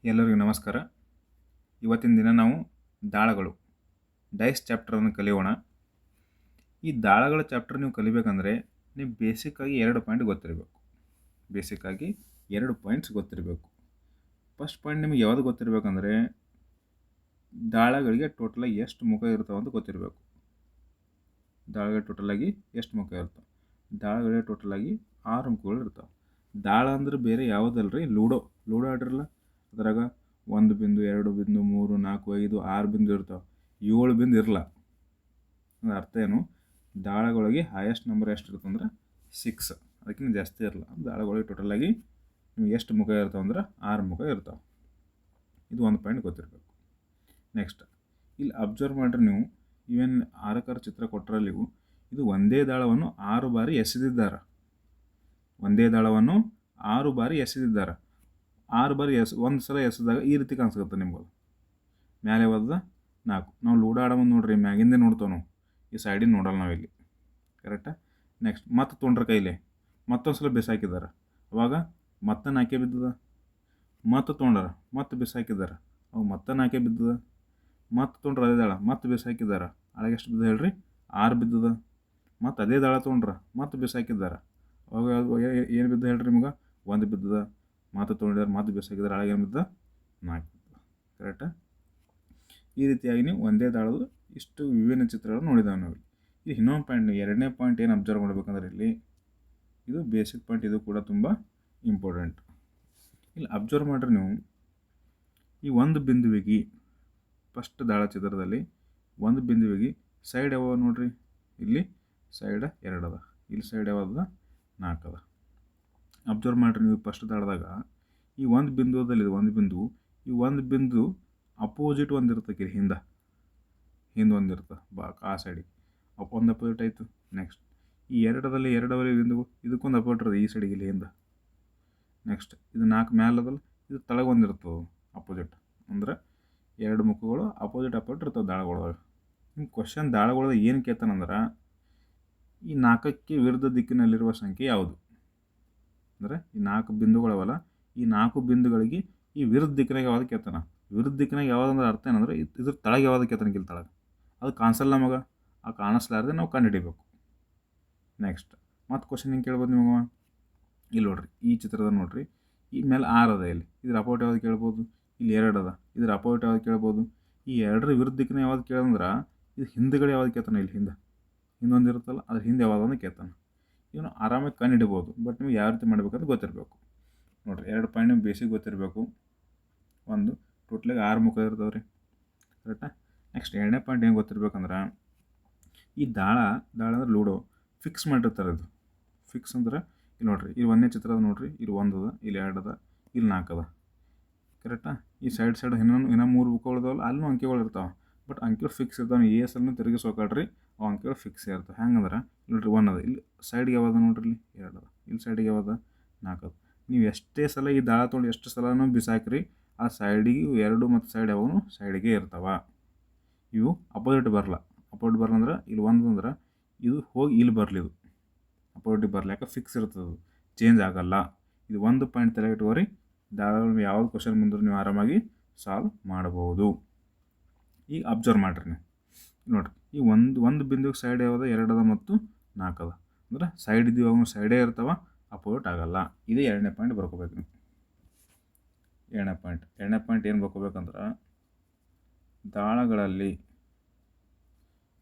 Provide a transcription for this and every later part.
ಎಲ್ಲರಿಗೂ ನಮಸ್ಕಾರ. ಇವತ್ತಿನ ದಿನ ನಾವು ದಾಳಗಳು ಡೈಸ್ ಚಾಪ್ಟರನ್ನು ಕಲಿಯೋಣ. ಈ ದಾಳಗಳ ಚಾಪ್ಟರ್ ನೀವು ಕಲಿಬೇಕಂದ್ರೆ ನೀವು ಬೇಸಿಕ್ಕಾಗಿ 2 ಪಾಯಿಂಟ್ ಗೊತ್ತಿರಬೇಕು. ಬೇಸಿಕ್ಕಾಗಿ 2 ಪಾಯಿಂಟ್ಸ್ ಗೊತ್ತಿರಬೇಕು. ಫಸ್ಟ್ ಪಾಯಿಂಟ್ ನಿಮಗೆ ಯಾವುದು ಗೊತ್ತಿರಬೇಕಂದ್ರೆ ದಾಳಗಳಿಗೆ ಟೋಟಲಾಗಿ ಎಷ್ಟು ಮುಖ ಇರ್ತಾವೆ ಅಂತ ಗೊತ್ತಿರಬೇಕು. ದಾಳಗಳಿಗೆ ಟೋಟಲಾಗಿ ಎಷ್ಟು ಮುಖ ಇರ್ತಾವೆ? ದಾಳಗಳಿಗೆ ಟೋಟಲಾಗಿ 6 ಮುಖಗಳು ಇರ್ತಾವೆ. ದಾಳ ಅಂದ್ರೆ ಬೇರೆ ಯಾವುದಲ್ರಿ, ಲೂಡೋ ಆಡಿರಲ್ಲ, ಅದ್ರಾಗ 1 ಬಿಂದು 2 ಬಿಂದು 3 4 5 6 ಬಿಂದು ಇರ್ತಾವೆ, 7 ಬಿಂದು ಇರಲ್ಲ. ಅದ್ರ ಅರ್ಥ ಏನು? ದಾಳಗಳಿಗೆ ಹೈಯೆಸ್ಟ್ ನಂಬರ್ ಎಷ್ಟು ಇರ್ತಂದ್ರೆ 6, ಅದಕ್ಕಿಂತ ಜಾಸ್ತಿ ಇರಲ್ಲ. ದಾಳಗಳಿಗೆ ಟೋಟಲಾಗಿ ನಿಮ್ಗೆ ಎಷ್ಟು ಮುಖ ಇರ್ತಾವೆ ಅಂದ್ರೆ 6 ಮುಖ ಇರ್ತಾವೆ. ಇದು ಒಂದು ಪಾಯಿಂಟ್ ಗೊತ್ತಿರಬೇಕು. ನೆಕ್ಸ್ಟ್ ಇಲ್ಲಿ ಅಬ್ಸರ್ವ್ ಮಾಡಿರಿ ನೀವು, ಇವೇನು ಆರಕಾರ ಚಿತ್ರ ಕೊಟ್ಟರಲ್ಲಿ ಇದು ಒಂದೇ ದಾಳವನ್ನು 6 ಬಾರಿ ಎಸೆದಿದ್ದಾರೆ. ಒಂದೇ ದಾಳವನ್ನು 6 ಬಾರಿ ಎಸೆದಿದ್ದಾರೆ. 6 ಬಾರಿ ಒಂದು ಸಲ ಎಸೆದಾಗ ಈ ರೀತಿ ಕಾಣಿಸುತ್ತೆ ನಿಮ್ಗೆ. ಮ್ಯಾಲೆ ಯಾವ್ದು 4. ನಾವು ಲೂಡೋ ಆಡೋ ಮುಂದೆ ನೋಡ್ರಿ ಮ್ಯಾಗಿಂದೇ ನೋಡ್ತಾವೆ ನಾವು, ಈ ಸೈಡಿನ ನೋಡಲ್ಲ ನಾವಿಲ್ಲಿ. ಕರೆಕ್ಟಾ? ನೆಕ್ಸ್ಟ್ ಮತ್ತೆ ತೊಗೊಂಡ್ರೆ ಕೈಲಿ ಮತ್ತೊಂದು ಸಲ ಬಿಸಾಕಿದ್ದಾರೆ, ಅವಾಗ ಮತ್ತೆ 4 ಬಿದ್ದದ. ಮತ್ತೆ ತೊಗೊಂಡಾರ, ಮತ್ತೆ ಬಿಸಾಕಿದ್ದಾರೆ, ಅವಾಗ ಮತ್ತೆ 4 ಬಿದ್ದದ. ಮತ್ತೆ ತೊಗೊಂಡ್ರೆ ಅದೇ ದಾಳ, ಮತ್ತೆ ಬಿಸಾಕಿದ್ದಾರೆ, ಅಳಗೆ ಎಷ್ಟು ಬಿದ್ದದ ಹೇಳ್ರಿ? 6 ಬಿದ್ದದ. ಮತ್ತು ಅದೇ ದಾಳ ತೊಗೊಂಡ್ರೆ ಮತ್ತೆ ಬಿಸಾಕಿದ್ದಾರೆ, ಅವಾಗ ಏನು ಬಿದ್ದ ಹೇಳ್ರಿ ನಿಮ್ಗೆ? 1 ಬಿದ್ದದ. ಮತ್ತೆ ತೊಗೊಂಡಿದ್ದಾರೆ, ಮತ್ತೆ ಬಿಸಾಕಿದ್ದಾರೆ, ಅಳಗೆ ಏನು ಬಿದ್ದದ? 4 ಬಿದ್ದದ. ಕರೆಕ್ಟಾ? ಈ ರೀತಿಯಾಗಿ ನೀವು ಒಂದೇ ದಾಳದು ಇಷ್ಟು ವಿಭಿನ್ನ ಚಿತ್ರಗಳನ್ನು ನೋಡಿದಾವೆ ನಾವು. ಇದು ಇನ್ನೊಂದು ಪಾಯಿಂಟ್, 2ನೇ ಪಾಯಿಂಟ್ ಏನು ಅಬ್ಸರ್ವ್ ಮಾಡ್ಬೇಕಂದ್ರೆ ಇಲ್ಲಿ ಇದು ಬೇಸಿಕ್ ಪಾಯಿಂಟ್, ಇದು ಕೂಡ ತುಂಬ ಇಂಪಾರ್ಟೆಂಟ್. ಇಲ್ಲಿ ಅಬ್ಸರ್ವ್ ಮಾಡಿರಿ ನೀವು, ಈ ಒಂದು ಬಿಂದುವಿಗೆ ಫಸ್ಟ್ ದಾಳ ಚಿತ್ರದಲ್ಲಿ ಒಂದು ಬಿಂದುವಿಗೆ ಸೈಡ್ ಯಾವ ನೋಡ್ರಿ, ಇಲ್ಲಿ ಸೈಡ್ 2 ಅದ, ಇಲ್ಲಿ ಸೈಡ್ ಯಾವ್ದು 4 ಅದ. ಅಬ್ಸರ್ವ್ ಮಾಡಿರಿ ನೀವು, ಫಸ್ಟ್ ದಾಳದಾಗ ಈ ಒಂದು ಬಿಂದುದಲ್ಲಿ ಒಂದು ಬಿಂದು, ಈ ಒಂದು ಬಿಂದು ಅಪೋಸಿಟ್ ಒಂದು ಇರ್ತಕ್ಕೆ ಹಿಂದೆ ಒಂದಿರ್ತದೆ ಆ ಸೈಡಿಗೆ ಒಂದು ಅಪೋಸಿಟ್ ಆಯಿತು. ನೆಕ್ಸ್ಟ್ ಈ 2ರಲ್ಲಿ 2 ಬಿಂದು ಇದಕ್ಕೊಂದು ಅಪೋಸಿಟ್ ಇರ್ತದೆ ಈ ಸೈಡಿಗೆ ಇಲ್ಲಿ ಹಿಂದೆ. ನೆಕ್ಸ್ಟ್ ಇದು 4 ಮ್ಯಾಲದಲ್ಲ, ಇದು ತಳಗೆ ಒಂದಿರ್ತದೆ ಅಪೋಸಿಟ್. ಅಂದ್ರೆ 2 ಮುಖಗಳು ಅಪೋಸಿಟ್ ಇರ್ತವೆ ದಾಳಗಳದಾಗ. ನಿಮ್ಮ ಕ್ವಶನ್ ದಾಳಗಳದಾಗ ಏನು ಕೇಳ್ತಾನಂದ್ರೆ ಈ 4ಕ್ಕೆ ವಿರುದ್ಧ ದಿಕ್ಕಿನಲ್ಲಿರುವ ಸಂಖ್ಯೆ ಯಾವುದು? ಅಂದರೆ ಈ 4 ಬಿಂದುಗಳವಲ್ಲ, ಈ 4 ಬಿಂದುಗಳಿಗೆ ಈ ವಿರುದ್ಧ ದಿಕ್ಕಿನಾಗ ಯಾವ್ದು ಕೇಳ್ತಾನ? ವಿರುದ್ಧ ದಿಕ್ಕಿನಾಗ ಯಾವುದಂದ್ರೆ ಅರ್ಥ ಏನಂದ್ರೆ ಇದ್ರ ತಳಗೆ ಯಾವ್ದು ಕೇಳ್ತಾನೆ, ಇಲ್ಲಿ ತಳಗೆ ಅದು ಕಾಣಿಸಲ್ಲ ನಮಗೆ. ಆ ಕಾಣಿಸ್ಲಾರ್ದೆ ನಾವು ಕಂಡುಹಿಡಿಬೇಕು. ನೆಕ್ಸ್ಟ್ ಮತ್ತು ಕ್ವಶನ್ ಹಿಂಗೆ ಕೇಳ್ಬೋದು ನಿಮಗೆ. ಇಲ್ಲಿ ನೋಡ್ರಿ, ಈ ಚಿತ್ರದ ನೋಡ್ರಿ, ಈ ಮೇಲೆ 6 ಅದ, ಇಲ್ಲಿ ಇದ್ರ ಅಪೋಸಿಟ್ ಯಾವ್ದು ಕೇಳ್ಬೋದು? ಇಲ್ಲಿ 2 ಅದ, ಇದ್ರ ಅಪೋಸಿಟ್ ಯಾವ್ದು ಕೇಳ್ಬೋದು? ಈ 2ರ ವಿರುದ್ಧ ದಿಕ್ಕಿನ ಯಾವ್ದು ಕೇಳಂದ್ರೆ ಇದು ಹಿಂದುಗಡೆ ಯಾವ್ದು ಕೇಳ್ತಾನೆ? ಇಲ್ಲಿ ಹಿಂದೊಂದು ಇರುತ್ತಲ್ಲ, ಅದ್ರ ಹಿಂದೆ ಯಾವ್ದು ಕೇಳ್ತಾನೆ. ಇವನು ಆರಾಮಾಗಿ ಕಂಡುಹಿಡ್ಬೋದು, ಬಟ್ ನೀವು ಯಾವ ರೀತಿ ಮಾಡಬೇಕಂತ ಗೊತ್ತಿರಬೇಕು. ನೋಡಿರಿ, 2 ಪಾಯಿಂಟ್ ನಿಮ್ಗೆ ಬೇಸಿಕ್ ಗೊತ್ತಿರಬೇಕು. ಒಂದು ಟೋಟ್ಲಾಗಿ 6 ಮುಖ ಇರ್ತಾವೆ ರೀ. ಕರೆಕ್ಟಾ? ನೆಕ್ಸ್ಟ್ 2ನೇ ಪಾಯಿಂಟ್ ಏನು ಗೊತ್ತಿರ್ಬೇಕಂದ್ರೆ ಈ ದಾಳ ಅಂದ್ರೆ ಲೂಡೋ ಫಿಕ್ಸ್ ಮಾಡಿರ್ತಾರೆ. ಇದು ಫಿಕ್ಸ್ ಅಂದ್ರೆ ಇಲ್ಲಿ ನೋಡಿರಿ, ಇಲ್ಲಿ 1ನೇ ಚಿತ್ರ ಅದ ನೋಡಿರಿ, ಇಲ್ಲಿ 1 ಅದ, ಇಲ್ಲಿ 2 ಅದ, ಇಲ್ಲಿ 4 ಅದ. ಕರೆಕ್ಟಾ? ಈ ಸೈಡ್ ಇನ್ನೂ 3 ಮುಖಗಳು ಇದಾವಲ್ಲ, ಅಲ್ಲೂ ಅಂಕೆಗಳು ಇರ್ತಾವೆ, ಬಟ್ ಅಂಕೆಗಳು ಫಿಕ್ಸ್ ಇರ್ತಾವೆ. ESನ್ನು ತಿರುಗಿ ಸೋಕಾಡ್ರಿ, ಅವು ಅಂಕೆಗಳು ಫಿಕ್ಸ್ ಇರ್ತವೆ. ಹೆಂಗಂದ್ರೆ ನೋಡಿರಿ 1 ಅದ, ಇಲ್ಲಿ ಸೈಡ್ಗೆ ಯಾವ್ದು ನೋಡ್ರಿ, ಇಲ್ಲಿ 2 ಅದ, ಇಲ್ಲಿ ಸೈಡಿಗೆ ಯಾವ್ದು 4 ಅದ. ನೀವು ಎಷ್ಟೇ ಸಲ ಈ ದಾಳ ತೊಗೊಂಡು ಎಷ್ಟು ಸಲನೂ ಬಿಸಾಕ್ರಿ, ಆ ಸೈಡಿಗೆ 2 ಮತ್ತು ಸೈಡ್ ಯಾವನು ಸೈಡಿಗೆ ಇರ್ತಾವೆ. ಇವು ಅಪೋಸಿಟ್ ಬರಲ್ಲ. ಅಪೋಸಿಟ್ ಬರಲ್ಲ ಅಂದ್ರೆ ಇಲ್ಲಿ 1 ಅಂದ್ರೆ ಇದು ಹೋಗಿ ಇಲ್ಲಿ ಬರಲಿ, ಇದು ಅಪೋಸಿಟಿಗೆ ಬರಲ್ಲ, ಯಾಕೆ ಫಿಕ್ಸ್ ಇರ್ತದೆ, ಚೇಂಜ್ ಆಗಲ್ಲ. ಇದು ಒಂದು ಪಾಯಿಂಟ್ ತಲೆ ಇಟ್ಕೋರಿ. ದಾಳಗಳು ಯಾವ್ದು ಕ್ವಶನ್ ಬಂದರೂ ನೀವು ಆರಾಮಾಗಿ ಸಾಲ್ವ್ ಮಾಡ್ಬೋದು. ಈಗ ಅಬ್ಸರ್ವ್ ಮಾಡಿರಿ ನೀವು, ನೋಡಿರಿ, ಈ ಒಂದು ಬಿಂದುಗೆ ಸೈಡ್ ಯಾವ್ದು 2 ಅದ ಮತ್ತು 4 ಅದ. ಅಂದ್ರೆ ಸೈಡ್ ಇದ್ದೀವಿ ಸೈಡೇ ಇರ್ತಾವೆ, ಅಪೋಸಿಟ್ ಆಗಲ್ಲ. ಇದೇ 2ನೇ ಪಾಯಿಂಟ್ ಬರ್ಕೋಬೇಕು ನೀವು. 2ನೇ ಪಾಯಿಂಟ್ ಏನು ಬರ್ಕೋಬೇಕಂದ್ರೆ ದಾಳಗಳಲ್ಲಿ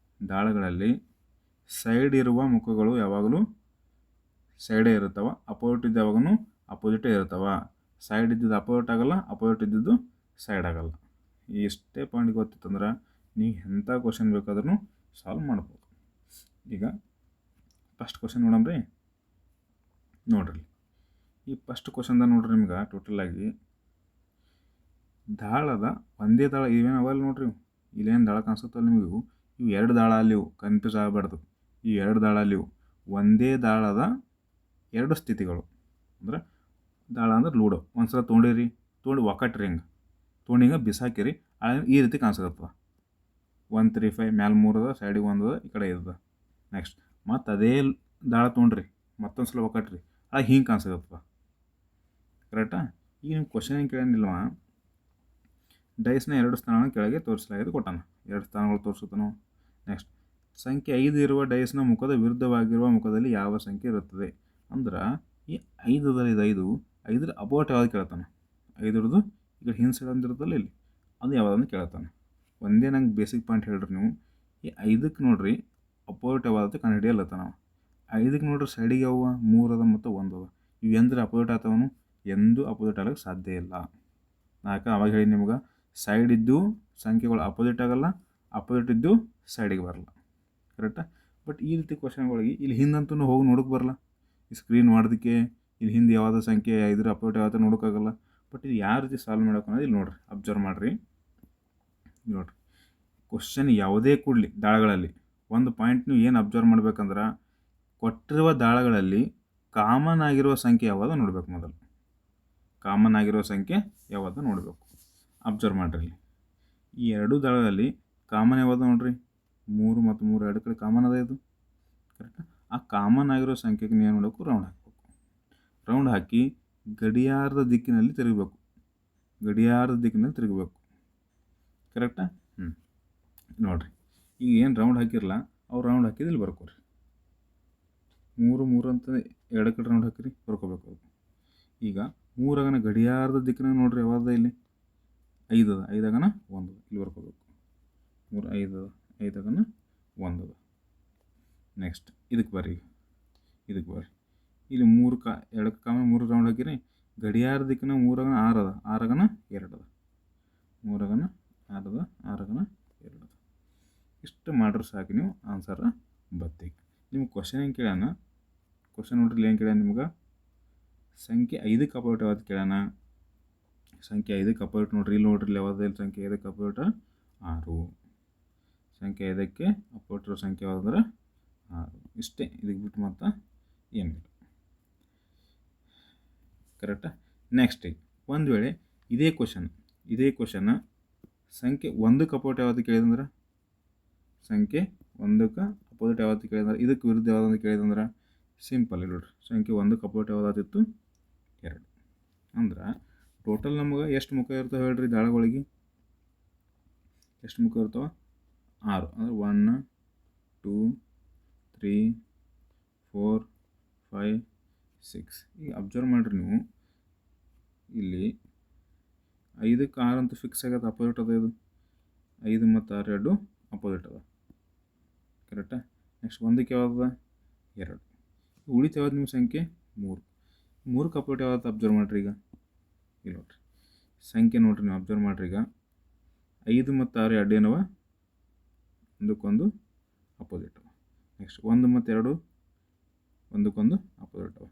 ಸೈಡ್ ಇರುವ ಮುಖಗಳು ಯಾವಾಗಲೂ ಸೈಡೇ ಇರ್ತಾವೆ, ಅಪೋಸಿಟ್ ಇದ್ದು ಯಾವಾಗೂ ಅಪೋಸಿಟೇ ಇರ್ತಾವೆ. ಸೈಡ್ ಇದ್ದಿದ್ದು ಅಪೋಸಿಟ್ ಆಗಲ್ಲ, ಅಪೋಸಿಟ್ ಇದ್ದಿದ್ದು ಸೈಡ್ ಆಗಲ್ಲ. ಇಷ್ಟೇ ಪಾಯಿಂಟ್ ಗೊತ್ತಿತ್ತಂದ್ರೆ ನೀವು ಎಂಥ ಕ್ವಶನ್ ಬೇಕಾದ್ರೂ ಸಾಲ್ವ್ ಮಾಡ್ಬೋದು. ಈಗ ಫಸ್ಟ್ ಕ್ವಶನ್ ನೋಡಮ್ರಿ. ನೋಡ್ರಿ, ಈ ಫಸ್ಟ್ ಕ್ವಶನ್ದಾಗ ನೋಡ್ರಿ, ನಿಮ್ಗೆ ಟೋಟಲಾಗಿ ದಾಳದ ಒಂದೇ ದಾಳ ಇವೇನು ಅವಲ್ಲ ನೋಡ್ರಿ, ಇಲ್ಲೇನು ದಾಳ ಕಾಣಿಸುತ್ತಲ್ಲ ನಿಮಗೂ, ಇವು 2 ದಾಳ ಅಲ್ಲಿವು, ಕನ್ಫ್ಯೂಸ್ ಆಗಬಾರ್ದು. ಈ 2 ದಾಳ ಅಲ್ಲಿವು ಒಂದೇ ದಾಳದ 2 ಸ್ಥಿತಿಗಳು. ಅಂದ್ರೆ ದಾಳ ಅಂದ್ರೆ ಲೂಡೋ ಒಂದು ಸಲ ತೊಗೊಂಡಿರಿ, ಒಕ್ಕಟ್ರಿ, ಹಿಂಗೆ ಬಿಸಾಕಿರಿ, ಈ ರೀತಿ ಕಾಣಿಸುತ್ತವ. 1 3 5 ಮ್ಯಾಲೆ 3 ಅದ, ಸೈಡಿಗೆ 1 ಅದ, ಈ ಕಡೆ ಇರ್ತದೆ. ನೆಕ್ಸ್ಟ್ ಮತ್ತು ಅದೇ ದಾಳ ತೊಗೊಂಡ್ರಿ, ಮತ್ತೊಂದು ಸಲ ಒಕ್ಕಟ್ರಿ, ಹಿಂಗೆ ಕಾಣಿಸುತ್ತವ. ಕರೆಕ್ಟಾ? ಈಗ ನಿಮ್ಮ ಕ್ವಶನ್ ಏನು ಕೇಳಂಗಿಲ್ವ, ಡೈಸ್ನ 2 ಸ್ಥಾನಗಳನ್ನು ಕೆಳಗೆ ತೋರಿಸಲಾಗಿದೆ ಕೊಟ್ಟಾನ. 2 ಸ್ಥಾನಗಳು ತೋರಿಸುತ್ತಾನೋ. ನೆಕ್ಸ್ಟ್, ಸಂಖ್ಯೆ 5 ಇರುವ ಡೈಸ್ನ ಮುಖದ ವಿರುದ್ಧವಾಗಿರುವ ಮುಖದಲ್ಲಿ ಯಾವ ಸಂಖ್ಯೆ ಇರುತ್ತದೆ? ಅಂದ್ರೆ ಈ 5 ಅದಲ್ಲ, ಇದು 5 ಅಬೌಟ್ ಯಾವ್ದು ಕೇಳ್ತಾನೆ. 5ರದ್ದು ಈಗ ಹಿಂದೆ ಸೈಡ್ ಅಂದಿರುತ್ತಲ್ಲ ಇಲ್ಲಿ, ಅದು ಯಾವುದಂತ ಕೇಳ್ತಾನೆ. ಒಂದೇ ನಂಗೆ ಬೇಸಿಕ್ ಪಾಯಿಂಟ್ ಹೇಳ್ರಿ ನೀವು. ಈ 5ಕ್ಕೆ ನೋಡ್ರಿ ಅಪೋಸಿಟ್ ಯಾವ್ದು ಕಂಡುಹಿಡಿಯಲ್ಲತ್ತ ನಾವು. 5ಕ್ಕೆ ನೋಡ್ರಿ ಸೈಡಿಗೆ ಯಾವ 3 ಅದ ಮತ್ತು 1 ಅದ. ಇವು ಎಂದ್ರೆ ಅಪೋಸಿಟ್ ಆತವನು? ಎಂದೂ ಅಪೋಸಿಟ್ ಆಗಕ್ಕೆ ಸಾಧ್ಯ ಇಲ್ಲ. ಯಾಕೆ ಅವಾಗ ಹೇಳಿ ನಿಮ್ಗೆ, ಸೈಡ್ ಇದ್ದು ಸಂಖ್ಯೆಗಳು ಅಪೋಸಿಟ್ ಆಗಲ್ಲ, ಅಪೋಸಿಟ್ ಇದ್ದು ಸೈಡಿಗೆ ಬರಲ್ಲ. ಕರೆಕ್ಟಾ? ಬಟ್ ಈ ರೀತಿ ಕ್ವಶನ್ಗಳಿಗೆ ಇಲ್ಲಿ ಹಿಂದಂತೂ ಹೋಗಿ ನೋಡೋಕೆ ಬರಲ್ಲ. ಈ ಸ್ಕ್ರೀನ್ ಮಾಡೋದಕ್ಕೆ ಇಲ್ಲಿ ಹಿಂದೆ ಯಾವುದೋ ಸಂಖ್ಯೆ 5 ಅಪೋಸಿಟ್ ಯಾವ್ದು ನೋಡೋಕ್ಕಾಗಲ್ಲ. ಬಟ್ ಇದು ಯಾವ ರೀತಿ ಸಾಲ್ವ್ ಮಾಡೋಕೆ ಅನ್ನೋದು ಇಲ್ಲಿ ನೋಡಿರಿ, ಅಬ್ಸರ್ವ್ ಮಾಡಿರಿ. ನೋಡಿರಿ, ಕ್ವಶನ್ ಯಾವುದೇ ಕೊಡಲಿ ದಾಳಗಳಲ್ಲಿ ಒಂದು ಪಾಯಿಂಟ್ ನೀವು ಏನು ಅಬ್ಸರ್ವ್ ಮಾಡ್ಬೇಕಂದ್ರೆ, ಕೊಟ್ಟಿರುವ ದಾಳಗಳಲ್ಲಿ ಕಾಮನ್ ಆಗಿರುವ ಸಂಖ್ಯೆ ಯಾವುದು ನೋಡಬೇಕು. ಮೊದಲು ಕಾಮನ್ ಆಗಿರೋ ಸಂಖ್ಯೆ ಯಾವುದು ನೋಡಬೇಕು. ಅಬ್ಸರ್ವ್ ಮಾಡಿರಿ. ಇಲ್ಲಿ ಈ 2 ದಾಳಗಳಲ್ಲಿ ಕಾಮನ್ ಯಾವುದು ನೋಡ್ರಿ, 3 ಮತ್ತು 3 2 ಕಡೆ ಕಾಮನ್ ಅದ ಇದು. ಕರೆಕ್ಟಾ? ಆ ಕಾಮನ್ ಆಗಿರೋ ಸಂಖ್ಯೆಗೆ ನೀವು ನೋಡಬೇಕು, ರೌಂಡ್ ಹಾಕಬೇಕು. ರೌಂಡ್ ಹಾಕಿ ಗಡಿಯಾರದ ದಿಕ್ಕಿನಲ್ಲಿ ತಿರುಗಬೇಕು. ಗಡಿಯಾರದ ದಿಕ್ಕಿನಲ್ಲಿ ತಿರುಗಬೇಕು. ಕರೆಕ್ಟಾ? ನೋಡಿರಿ, ಈಗ ಏನು ರೌಂಡ್ ಹಾಕಿರಲ್ಲ, ಅವ್ರು ರೌಂಡ್ ಹಾಕಿದ್ದು ಇಲ್ಲಿ ಬರ್ಕೋರಿ. 3 3 ಅಂತ 2 ಕಡೆ ರೌಂಡ್ ಹಾಕಿರಿ, ಬರ್ಕೋಬೇಕು. ಅದು ಈಗ 3ಆಗನ ಗಡಿಯಾರದ ದಿಕ್ಕಿನಾಗ ನೋಡ್ರಿ ಯಾವ್ದು ಇಲ್ಲಿ 5 ಅದ, 5ಆಗನ 1 ಇಲ್ಲಿ ಬರ್ಕೋಬೇಕು. 3 5 ಅದ, 5ಆಗನ 1 ಅದ. ನೆಕ್ಸ್ಟ್ ಇದಕ್ಕೆ ಬರ್ರಿ. ಇದಕ್ಕೆ ಬರ್ರಿ, ಇಲ್ಲಿ 2 ಕಾಮನ್ 3 ರೌಂಡ್ ಹಾಕಿರಿ. ಗಡಿಯಾರ ದಿಕ್ಕಿನ 3ಆಗನ 6 ಅದ, 6ಆಗನ 2 ಅದ. 3ಆಗನ 6 ಅದ, 6ಆಗನ 2 ಅದ. ಇಷ್ಟು ಮಾಡ್ರೆ ಸಾಕು, ನೀವು ಆನ್ಸರ್ ಬತ್ತೀಗ. ನಿಮ್ಗೆ ಕ್ವಶನ್ ಹೆಂಗೆ ಕೇಳೋಣ? ಕ್ವಶನ್ ನೋಡ್ರಿ ಏನು ಕೇಳ್ಯಾನ ನಿಮ್ಗೆ, ಸಂಖ್ಯೆ 5ಕ್ಕೆ ಅಪೋಸಿಟ್ ಯಾವ್ದು ಕೇಳೋಣ. ಸಂಖ್ಯೆ 5ಕ್ಕೆ ಅಪೋಸಿಟ್ ನೋಡ್ರಿ, ಇಲ್ಲಿ ನೋಡ್ರಿ ಯಾವ್ದು ಸಂಖ್ಯೆ 5ಕ್ಕೆ ಅಪೋಸಿಟ್ 6. ಸಂಖ್ಯೆ 5ಕ್ಕೆ ಅಪೋಸಿಟ್ ಇರೋ ಸಂಖ್ಯೆ ಯಾವುದಂದ್ರೆ 6. ಇಷ್ಟೇ, ಇದಕ್ಕೆ ಬಿಟ್ಟು ಮತ್ತು ಏನಿಲ್ಲ. ಕರೆಕ್ಟಾ? ನೆಕ್ಸ್ಟ್, ಒಂದು ವೇಳೆ ಇದೇ ಕ್ವಶನ್ ಸಂಖ್ಯೆ 1ಕ್ಕೆ ಅಪೋಸಿಟ್ ಯಾವುದು ಕೇಳಿದಂದ್ರೆ, ಸಂಖ್ಯೆ 1ಕ್ಕೆ ಅಪೋಸಿಟ್ ಯಾವತ್ತು ಕೇಳಿದ್ರೆ, ಇದಕ್ಕೆ ವಿರುದ್ಧ ಯಾವುದಂತ ಕೇಳಿದಂದ್ರೆ ಸಿಂಪಲ್ ನೋಡ್ರಿ, ಸಂಖ್ಯೆ 1ಕ್ಕೆ ಅಪೋಸಿಟ್ ಯಾವುದಾದಿತ್ತು 2. ಅಂದ್ರೆ ಟೋಟಲ್ ನಮಗೆ ಎಷ್ಟು ಮುಖ ಇರ್ತವೆ ಹೇಳ್ರಿ ದಾಳಗಳಿಗೆ? ಎಷ್ಟು ಮುಖ ಇರ್ತವೆ? 6. ಅಂದ್ರೆ 1 2 3 4 5 6. ಈಗ ಅಬ್ಸರ್ವ್ ಮಾಡಿರಿ ನೀವು, ಇಲ್ಲಿ 5ಕ್ಕೆ 6 ಅಂತ ಫಿಕ್ಸ್ ಆಗತ್ತೆ, ಅಪೋಸಿಟ್ ಅದ ಇದು. 5 ಮತ್ತು 6 2 ಅಪೋಸಿಟ್ ಅದ. ಕರೆಕ್ಟಾ? ನೆಕ್ಸ್ಟ್ 1ಕ್ಕೆ ಯಾವ್ದು? 2. ಉಳಿತು ಯಾವ್ದು ನಿಮ್ಮ ಸಂಖ್ಯೆ? 3. 3ಕ್ಕೆ ಅಪೋಸಿಟ್ ಯಾವ್ದು ಅಬ್ಸರ್ವ್ ಮಾಡಿರಿ. ಈಗ ಇಲ್ಲಿ ನೋಡ್ರಿ ಸಂಖ್ಯೆ ನೋಡ್ರಿ, ನೀವು ಅಬ್ಸರ್ವ್ ಮಾಡಿರಿ. ಈಗ 5 ಮತ್ತು 6 2 ಏನವ, ಒಂದಕ್ಕೊಂದು ಅಪೋಸಿಟ್ ಅವ. ನೆಕ್ಸ್ಟ್ 1 ಮತ್ತು 2 ಒಂದಕ್ಕೊಂದು ಅಪೋಸಿಟ್ ಅವ.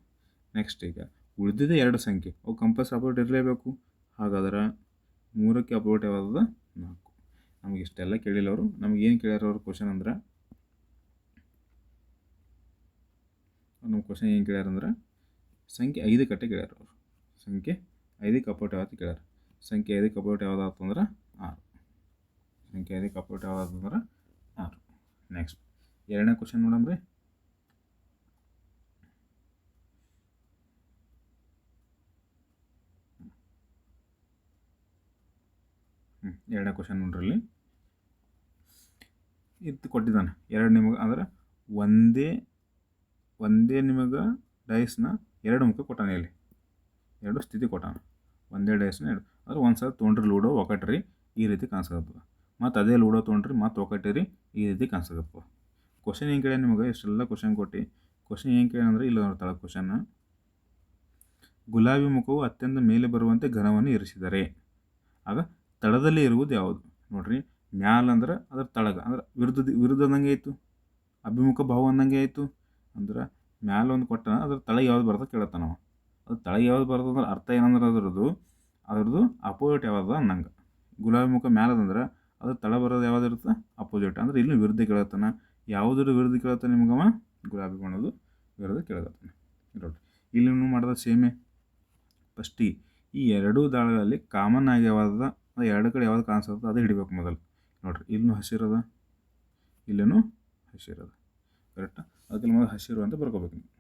ನೆಕ್ಸ್ಟ್ ಈಗ ಉಳಿದಿದೆ 2 ಸಂಖ್ಯೆ, ಅವು ಕಂಪಲ್ಸರಿ ಅಪೋಸಿಟ್ ಇರಲೇಬೇಕು. ಹಾಗಾದ್ರೆ 3ಕ್ಕೆ ಅಪೋಸಿಟ್ ಯಾವ್ದು? 4. ನಮಗೆ ಇಷ್ಟೆಲ್ಲ ಕೇಳಿಲ್ಲ ಅವರು. ನಮಗೇನು ಕೇಳ್ಯಾರ ಅವ್ರು ಕ್ವಶನ್ ಅಂದ್ರೆ, ನಮ್ಮ ಕ್ವಶನ್ ಏನು ಕೇಳ್ಯಾರಂದ್ರೆ ಸಂಖ್ಯೆ 5 ಕಟ್ಟೆ ಕೇಳ್ಯಾರ ಅವರು. ಸಂಖ್ಯೆ 5ಕ್ಕೆ ಅಪೋಸಿಟ್ ಯಾವತ್ತು ಕೇಳ್ಯಾರ. ಸಂಖ್ಯೆ 5ಕ್ಕೆ ಅಪೋಸಿಟ್ ಯಾವುದಾತಂದ್ರೆ 6. ಸಂಖ್ಯೆ 5ಕ್ಕೆ ಅಪೋಸಿಟ್ ಯಾವುದಾತಂದ್ರೆ 6. ನೆಕ್ಸ್ಟ್ ಎರಡನೇ ಕ್ವಶನ್ ನೋಡಮ್ರಿ. ಎರಡನೇ ಕ್ವಶನ್ ನೋಡ್ರಿ, ಇದು ಕೊಟ್ಟಿದ್ದಾನೆ 2 ನಿಮಗೆ. ಅಂದ್ರೆ ಒಂದೇ ನಿಮಗೆ ಡೈಸ್ನ 2 ಮುಖ ಕೊಟ್ಟಾನೆ. ಇಲ್ಲಿ 2 ಸ್ಥಿತಿ ಕೊಟ್ಟಾನ. ಒಂದೇ ಡೈಸ್ನ 2. ಅಂದ್ರೆ ಒಂದು ಸಲ ತೊಗೊಂಡ್ರಿ ಲೂಡೋ ಒಕ್ಕಟ್ರಿ, ಈ ರೀತಿ ಕಾಣಿಸ್ಕತ್ತದ. ಮತ್ತು ಅದೇ ಲೂಡೋ ತೊಗೊಂಡ್ರಿ ಮತ್ತು ಒಕ್ಕಟ್ಟಿರಿ, ಈ ರೀತಿ ಕಾಣಿಸ್ಕತ್ತದ. ಕ್ವಶನ್ ಏನು ಕೇಳ್ಯಾನ ನಿಮಗೆ? ಇಷ್ಟೆಲ್ಲ ಕ್ವಶನ್ ಕೊಟ್ಟು ಕ್ವಶನ್ ಏನು ಕೇಳ್ಯಾನಂದ್ರೆ, ಇಲ್ಲ ನೋಡ್ತಾಳೆ ಕ್ವಶನ್, ಗುಲಾಬಿ ಮುಖವು ಅತ್ಯಂತ ಮೇಲೆ ಬರುವಂತೆ ಘನವನ್ನು ಇರಿಸಿದರೆ ಆಗ ತಳದಲ್ಲಿ ಇರುವುದು ಯಾವುದು? ನೋಡ್ರಿ, ಮ್ಯಾಲ ಅಂದ್ರೆ ಅದ್ರ ತಳಗ, ಅಂದ್ರೆ ವಿರುದ್ಧ ಅಂದಂಗೆ ಆಯಿತು, ಅಭಿಮುಖ ಭಾವ ಅಂದಂಗೆ ಆಯಿತು. ಅಂದ್ರೆ ಮ್ಯಾಲ ಒಂದು ಕೊಟ್ಟ, ಅದ್ರ ತಳಗೆ ಯಾವ್ದು ಬರ್ತದೆ ಕೇಳತ್ತ ನಾವು. ಅದು ತಳಗೆ ಯಾವ್ದು ಬರ್ತದೆ ಅಂದ್ರೆ ಅರ್ಥ ಏನಂದ್ರೆ ಅದ್ರದ್ದು ಅಪೋಸಿಟ್ ಯಾವ್ದು ಅನ್ನಂಗೆ. ಗುಲಾಬಿ ಮುಖ ಮ್ಯಾಲದಂದ್ರೆ ಅದು ತಳ ಬರೋದು ಯಾವ್ದು ಇರುತ್ತೆ? ಅಪೋಸಿಟ್. ಅಂದ್ರೆ ಇಲ್ಲಿ ವಿರುದ್ಧ ಕೇಳತ್ತಾನ. ಯಾವುದ್ರ ವಿರುದ್ಧ ಕೇಳತ್ತಾನೆ ನಿಮಗವ? ಗುಲಾಬಿ ಬಣ್ಣದ್ದು ವಿರುದ್ಧ ಕೇಳತ್ತಾನೆ. ನೋಡ್ರಿ, ಇಲ್ಲಿ ಮಾಡಿದ ಸೇಮೆ. ಫಸ್ಟಿಗೆ ಈ 2 ದಾಳಗಳಲ್ಲಿ ಕಾಮನ್ ಆಗಿ ಯಾವ್ದು, ಅದು 2 ಕಡೆ ಯಾವ್ದು ಕಾಣಿಸುತ್ತೆ ಅದು ಹಿಡಿಬೇಕು ಮೊದಲು. ನೋಡ್ರಿ, ಇಲ್ಲೂ ಹಸಿರದ, ಇಲ್ಲೂ ಹಸಿರದ. ಕರೆಕ್ಟಾ? ಅದಕ್ಕೆ ಮೊದಲು ಹಸಿರು ಅಂತ ಬರ್ಕೋಬೇಕು ನೀವು.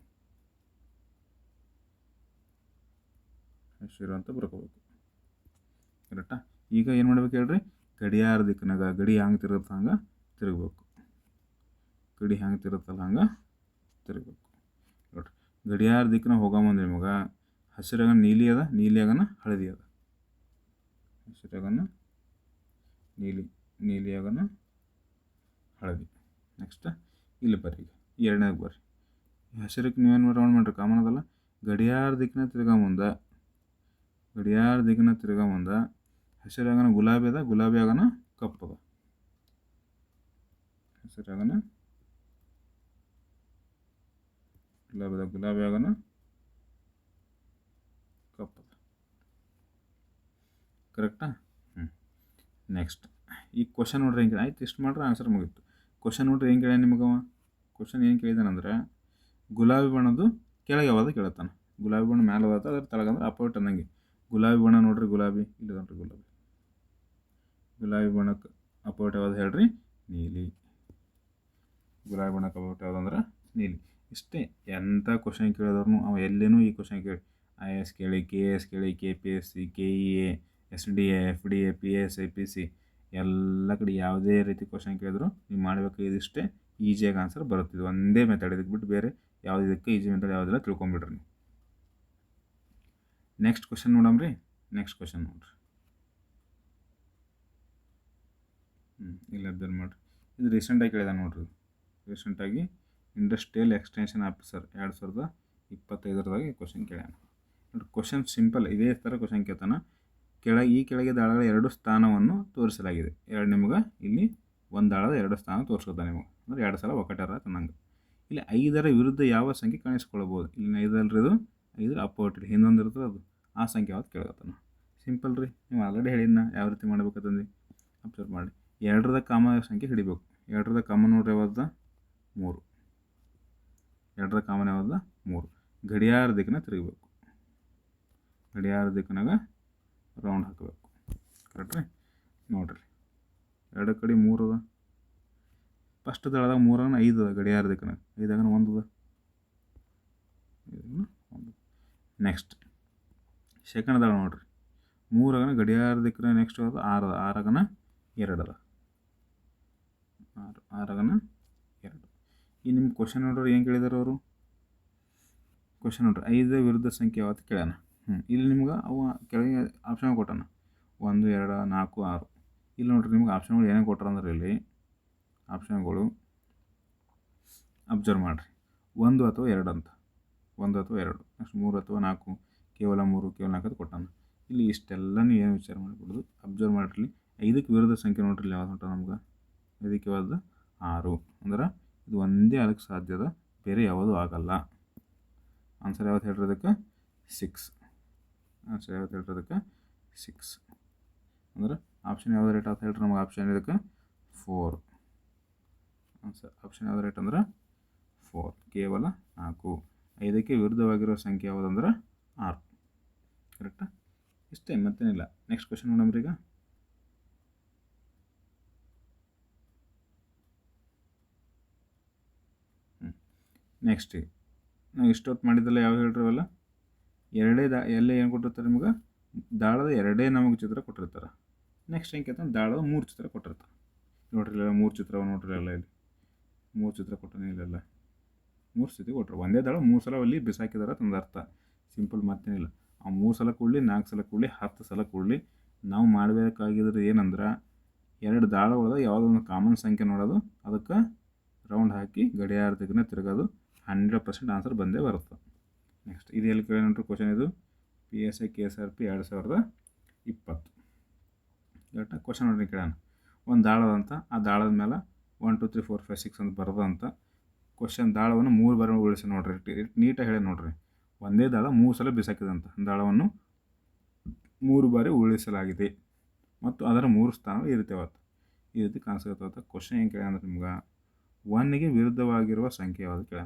ಹಸಿರು ಅಂತ ಬರ್ಕೋಬೇಕು. ಕರೆಕ್ಟಾ? ಈಗ ಏನು ಮಾಡ್ಬೇಕು ಹೇಳ್ರಿ, ಗಡಿಯಾರ ದಿಕ್ಕಿನಾಗ ಗಡಿ ಹ್ಯಾಂಗೆ ತಿರುಗುತ್ತೆ ಹಂಗೆ ತಿರುಗಬೇಕು. ಗಡಿ ಹ್ಯಾಂಗೆ ತಿರುತ್ತಲ್ಲ ಹಂಗೆ ತಿರುಗಬೇಕು ನೋಡ್ರಿ. ಗಡಿಯಾರ ದಿಕ್ಕಿನಾಗ ಹೋಗಂಬಂದ್ರೆ ನಿಮಗೆ ಹಸಿರಾಗ ನೀಲಿ ಅದ, ನೀಲಿಯಾಗನ ಹಳದಿ ಅದ. ಹಸಿರಾಗನ ನೀಲಿ, ನೀಲಿಯಾಗನ ಹಳದಿ. ನೆಕ್ಸ್ಟ್ ಇಲ್ಲಿ ಬರ್ರಿ, ಈಗ ಎರಡನೇದು ಬರ್ರಿ. ಹಸಿರಕ್ಕೆ ನೀವೇನು ರೌಂಡ್ ಮಾಡಿರಿ, ಕಾಮನ್ ಅದಲ್ಲ. ಗಡಿಯಾರ ದಿಕ್ಕಿನ ತಿರ್ಗಾ ಗಡಿಯಾರ ದಿಕ್ಕಿನ ತಿರ್ಗಾ ಮುಂದೆ ಹಸಿರಾಗನ ಗುಲಾಬಿ ಅದ, ಗುಲಾಬಿ ಆಗನ ಕಪ್ಪದ. ಹಸಿರಾಗನ ಗುಲಾಬಿ ಅದ, ಗುಲಾಬಿ ಆಗನ ಕಪ್ಪದ. ಕರೆಕ್ಟಾ? ನೆಕ್ಸ್ಟ್ ಈ ಕ್ವಶನ್ ನೋಡ್ರಿ ಹೆಂಗೆ ಆಯ್ತು, ಇಷ್ಟು ಮಾಡ್ರೆ ಆನ್ಸರ್ ಮುಗೀತು. ಕ್ವಶನ್ ನೋಡ್ರಿ ಹೆಂಗೆ ಕೇಳ ನಿಮಗವ. ಕ್ವಶನ್ ಏನು ಕೇಳಿದಾನಂದ್ರೆ ಗುಲಾಬಿ ಬಣ್ಣದ್ದು ಕೆಳಗೆ ಯಾವುದು ಕೇಳತ್ತಾನ. ಗುಲಾಬಿ ಬಣ್ಣ ಮ್ಯಾಲೆ ಹೋದ, ಅದ್ರ ತಳಗಂದ್ರೆ ಅಪೋಸಿಟ್ ಅನ್ನಂಗೆ. ಗುಲಾಬಿ ಬಣ್ಣ ನೋಡ್ರಿ, ಗುಲಾಬಿ ಇಲ್ಲಿ ನೋಡ್ರಿ, ಗುಲಾಬಿ ಬಣ್ಣಕ್ಕೆ ಅಪೋಸಿಟ್ ಯಾವ್ದು ಹೇಳ್ರಿ, ನೀಲಿ. ಗುಲಾಬಿ ಬಣ್ಣಕ್ಕೆ ಅಪೋಸಿಟ್ ಯಾವ್ದಂದ್ರೆ ನೀಲಿ. ಇಷ್ಟೇ. ಎಂಥ ಕ್ವಶನ್ ಕೇಳಿದವ್ರು ಅವ ಎಲ್ಲೇನೂ ಈ ಕ್ವಶನ್ ಕೇಳಿ IAS ಕೇಳಿ, KS ಕೇಳಿ, KPSC, KEA, SDA, FDA, PSI, PC ಎಲ್ಲ ಕಡೆ ಯಾವುದೇ ರೀತಿ ಕ್ವಶನ್ ಕೇಳಿದ್ರು ನೀವು ಮಾಡಬೇಕು ಇದಿಷ್ಟೇ. ಈಸಿಯಾಗಿ ಆನ್ಸರ್ ಬರುತ್ತಿದ್ದು ಒಂದೇ ಮೆಥಡ್. ಇದಕ್ಕೆ ಬಿಟ್ಟು ಬೇರೆ ಯಾವ್ದು ಇದಕ್ಕೆ ಈಸಿ ಮೆಥಡ್ ಯಾವುದಿಲ್ಲ, ತಿಳ್ಕೊಂಬಿಡ್ರಿ ನೀವು. ನೆಕ್ಸ್ಟ್ ಕ್ವಶನ್ ನೋಡಮ್ರಿ. ನೆಕ್ಸ್ಟ್ ಕ್ವಶನ್ ನೋಡ್ರಿ, ಇಲ್ಲಿ ಅಬ್ಸರ್ವ್ ಮಾಡಿರಿ. ಇದು ರೀಸೆಂಟಾಗಿ ಕೇಳಿದ ನೋಡ್ರಿ. ರೀಸೆಂಟಾಗಿ ಇಂಡಸ್ಟ್ರಿಯಲ್ ಎಕ್ಸ್ಟೆನ್ಷನ್ ಆಫೀಸರ್ 2025 ಕ್ವಶನ್ ಕೇಳ್ಯಾನ ನೋಡ್ರಿ. ಕ್ವಶನ್ ಸಿಂಪಲ್, ಇದೇ ಥರ ಕ್ವಶನ್ ಕೇಳ್ತಾನ. ಈ ಕೆಳಗೆ ದಾಳಗಳ 2 ಸ್ಥಾನವನ್ನು ತೋರಿಸಲಾಗಿದೆ. ನಿಮ್ಗೆ ಇಲ್ಲಿ ಒಂದು ದಾಳದ 2 ಸ್ಥಾನ ತೋರಿಸ್ಕೊತಾನೆ ನಿಮಗೆ, ಅಂದರೆ 2 ಸಲ ಒಕ್ಕಟಾರ ತನ್ನಂಗೆ. ಇಲ್ಲಿ 5ರ ವಿರುದ್ಧ ಯಾವ ಸಂಖ್ಯೆ ಕಾಣಿಸ್ಕೊಳ್ಬೋದು. ಇಲ್ಲಿ 5 ಅಲ್ರಿ, ಇದು 5 ಅಪೋಸಿಟ್ ಹಿಂದೊಂದು ಇರ್ತದೆ, ಅದು ಆ ಸಂಖ್ಯೆ ಯಾವ್ದು ಕೇಳಕತ್ತಾನ. ಸಿಂಪಲ್ ರೀ, ನೀವು ಆಲ್ರೆಡಿ ಹೇಳಿನ ಯಾವ ರೀತಿ ಮಾಡ್ಬೇಕಂತಂದು ಅಬ್ಸರ್ವ್ ಮಾಡಿ. 2ರದ ಕಾಮನ್ ಸಂಖ್ಯೆ ಹಿಡಿಬೇಕು. 2ರದ ಕಾಮನ್ ನೋಡ್ರಿ ಯಾವ್ದು, 3. 2ರ ಕಾಮನ್ ಯಾವ್ದು, 3. ಗಡಿಯಾರ ದಿಕ್ಕಿನ ತಿರುಗಬೇಕು. ಗಡಿಯಾರ ದಿಕ್ಕಿನಾಗ ರೌಂಡ್ ಹಾಕಬೇಕು. ಕರೆಕ್ಟ್ ರೀ? ನೋಡಿರಿ 2 ಕಡೆ 3 ಅದ. ಫಸ್ಟ್ ದಳದಾಗ 3 5 ಅದ. ಗಡಿಯಾರ ದಿಕ್ಕಿನಾಗ 5 1 ಅದ. ನೆಕ್ಸ್ಟ್ ಸೆಕೆಂಡ್ ದಳ ನೋಡ್ರಿ, 3 ಗಡಿಯಾರ ದಿಕ್ಕಿನ ನೆಕ್ಸ್ಟ್ ಅದು 6 ಅದ. 6 2 ಅದ. 6 2. ಈ ನಿಮ್ಮ ಕ್ವಶನ್ ನೋಡ್ರಿ ಏನು ಕೇಳಿದಾರೆ ಅವರು. ಕ್ವಶನ್ ನೋಡ್ರಿ 5 ವಿರುದ್ಧ ಸಂಖ್ಯೆ ಯಾವತ್ತು ಕೇಳ್ಯಾನ. ಇಲ್ಲಿ ನಿಮ್ಗೆ ಅವ ಕೆಳಗೆ ಆಪ್ಷನ್ ಕೊಟ್ಟಾನ 1 2 4 6. ಇಲ್ಲಿ ನೋಡ್ರಿ ನಿಮ್ಗೆ ಆಪ್ಷನ್ಗಳು ಏನೇನು ಕೊಟ್ಟಾರ ಅಂದ್ರೆ ಇಲ್ಲಿ ಆಪ್ಷನ್ಗಳು ಅಬ್ಸರ್ವ್ ಮಾಡಿರಿ. 1 ಅಥವಾ 2 ಅಂತ, 1 ಅಥವಾ 2, ನೆಕ್ಸ್ಟ್ 3 ಅಥವಾ 4, ಕೇವಲ 3, ಕೇವಲ 4 ಅಂತ ಕೊಟ್ಟಾನ. ಇಲ್ಲಿ ಇಷ್ಟೆಲ್ಲ ನೀವು ಏನು ವಿಚಾರ ಮಾಡಿಬಿಡೋದು, ಅಬ್ಸರ್ವ್ ಮಾಡಿರಿ. 5ಕ್ಕೆ ವಿರುದ್ಧ ಸಂಖ್ಯೆ ನೋಡ್ರಿ ಯಾವ್ದು ಹೊಂಟ ನಮ್ಗೆ. 5ಕ್ಕೆ ಯಾವ್ದು 6, ಅಂದ್ರೆ ಇದು ಒಂದೇ ಆಗಕ್ಕೆ ಸಾಧ್ಯದ, ಬೇರೆ ಯಾವುದೂ ಆಗಲ್ಲ. ಆನ್ಸರ್ ಯಾವ್ದು ಹೇಳ್ರಿ ಅದಕ್ಕೆ, 6. ಆನ್ಸರ್ ಯಾವ್ದು ಹೇಳ್ರಿ ಅದಕ್ಕೆ, 6. ಅಂದ್ರೆ ಆಪ್ಷನ್ ಯಾವ್ದು ರೇಟ್ ಅಂತ ಹೇಳ್ರಿ ನಮಗೆ. ಆಪ್ಷನ್ ಇದಕ್ಕೆ 4. ಆನ್ಸರ್ ಆಪ್ಷನ್ ಯಾವ್ದು ರೇಟ್ ಅಂದ್ರೆ 4, ಕೇವಲ 4. 5ಕ್ಕೆ ವಿರುದ್ಧವಾಗಿರೋ ಸಂಖ್ಯೆ ಯಾವುದಂದ್ರೆ 6. ಕರೆಕ್ಟಾ? ಇಷ್ಟೇ, ಮತ್ತೇನಿಲ್ಲ. ನೆಕ್ಸ್ಟ್ ಕ್ವಶನ್ ನೋಡಮ್ರಿ. ಈಗ ನೆಕ್ಸ್ಟ್ ನಾವು ಇಷ್ಟೊತ್ತು ಮಾಡಿದ್ದಲ್ಲ ಯಾವ ಹೇಳ್ರಿವಲ್ಲ, ಎಲ್ಲ ಏನು ಕೊಟ್ಟಿರ್ತಾರೆ ನಿಮ್ಗೆ, ದಾಳದ 2 ನಮಗೆ ಚಿತ್ರ ಕೊಟ್ಟಿರ್ತಾರೆ. ನೆಕ್ಸ್ಟ್ ಹೆಂಗೆ ಕೇಳ್ತಾನೆ, ದಾಳದ 3 ಚಿತ್ರ ಕೊಟ್ಟಿರ್ತಾರೆ. ನೋಡ್ರಿ 3 ಚಿತ್ರ ನೋಡ್ರಿ, ಎಲ್ಲ ಇಲ್ಲಿ 3 ಚಿತ್ರ ಕೊಟ್ಟಾನೆ. ಇಲ್ಲೆಲ್ಲ 3 ಸ್ಥಿತಿ ಕೊಟ್ಟರು. ಒಂದೇ ದಾಳ 3 ಸಲ ಅಲ್ಲಿ ಬಿಸಾಕಿದಾರೆ ತಂದು ಅರ್ಥ. ಸಿಂಪಲ್, ಮತ್ತೇನಿಲ್ಲ. ಆ 3 ಸಲ ಕೊಡಲಿ, 4 ಸಲ ಕೊಡಲಿ, 10 ಸಲ ಕೊಡಲಿ, ನಾವು ಮಾಡಬೇಕಾಗಿದ್ರೆ ಏನಂದ್ರೆ 2 ದಾಳಗಳದ ಯಾವುದೋ ಒಂದು ಕಾಮನ್ ಸಂಖ್ಯೆ ನೋಡೋದು, ಅದಕ್ಕೆ ರೌಂಡ್ ಹಾಕಿ ಗಡಿಯಾರ ದಿಕ್ಕಿನ ತಿರುಗೋದು. 100% ಆನ್ಸರ್ ಬಂದೇ ಬರುತ್ತೆ. ನೆಕ್ಸ್ಟ್ ಇದು ಎಲ್ಲಿ ಕೇಳಿ ನೋಡ್ರಿ ಕ್ವಶನ್. ಇದು PSI KSRP 2020 ಕರೆಕ್ಟಾ? ಕ್ವಶನ್ ನೋಡ್ರಿ ಕೇಳೋಣ. ಒಂದು ದಾಳದಂತ, ಆ ದಾಳದ ಮೇಲೆ 1 2 3 4 5 6 ಅಂತ ಬರೋದಂತ. ಕ್ವಶನ್ ದಾಳವನ್ನು 3 ಬಾರಿ ಉಳಿಸಿ ನೋಡ್ರಿ, ನೀಟಾಗಿ ಹೇಳಿ ನೋಡ್ರಿ. ಒಂದೇ ದಾಳ 3 ಸಲ ಬಿಸಾಕಿದಂತ ದಾಳವನ್ನು 3 ಬಾರಿ ಉಳಿಸಲಾಗಿದೆ ಮತ್ತು ಅದರ 3 ಸ್ಥಾನ ಇರುತ್ತೇವತ್ತು. ಈ ರೀತಿ ಕಾಣಿಸ್ಕೊತ ಕ್ವಶನ್ ಏನು ಕೇಳಿ ಅಂದ್ರೆ ನಿಮ್ಗೆ 1ಗೆ ವಿರುದ್ಧವಾಗಿರುವ ಸಂಖ್ಯೆ ಯಾವುದು ಕೇಳ.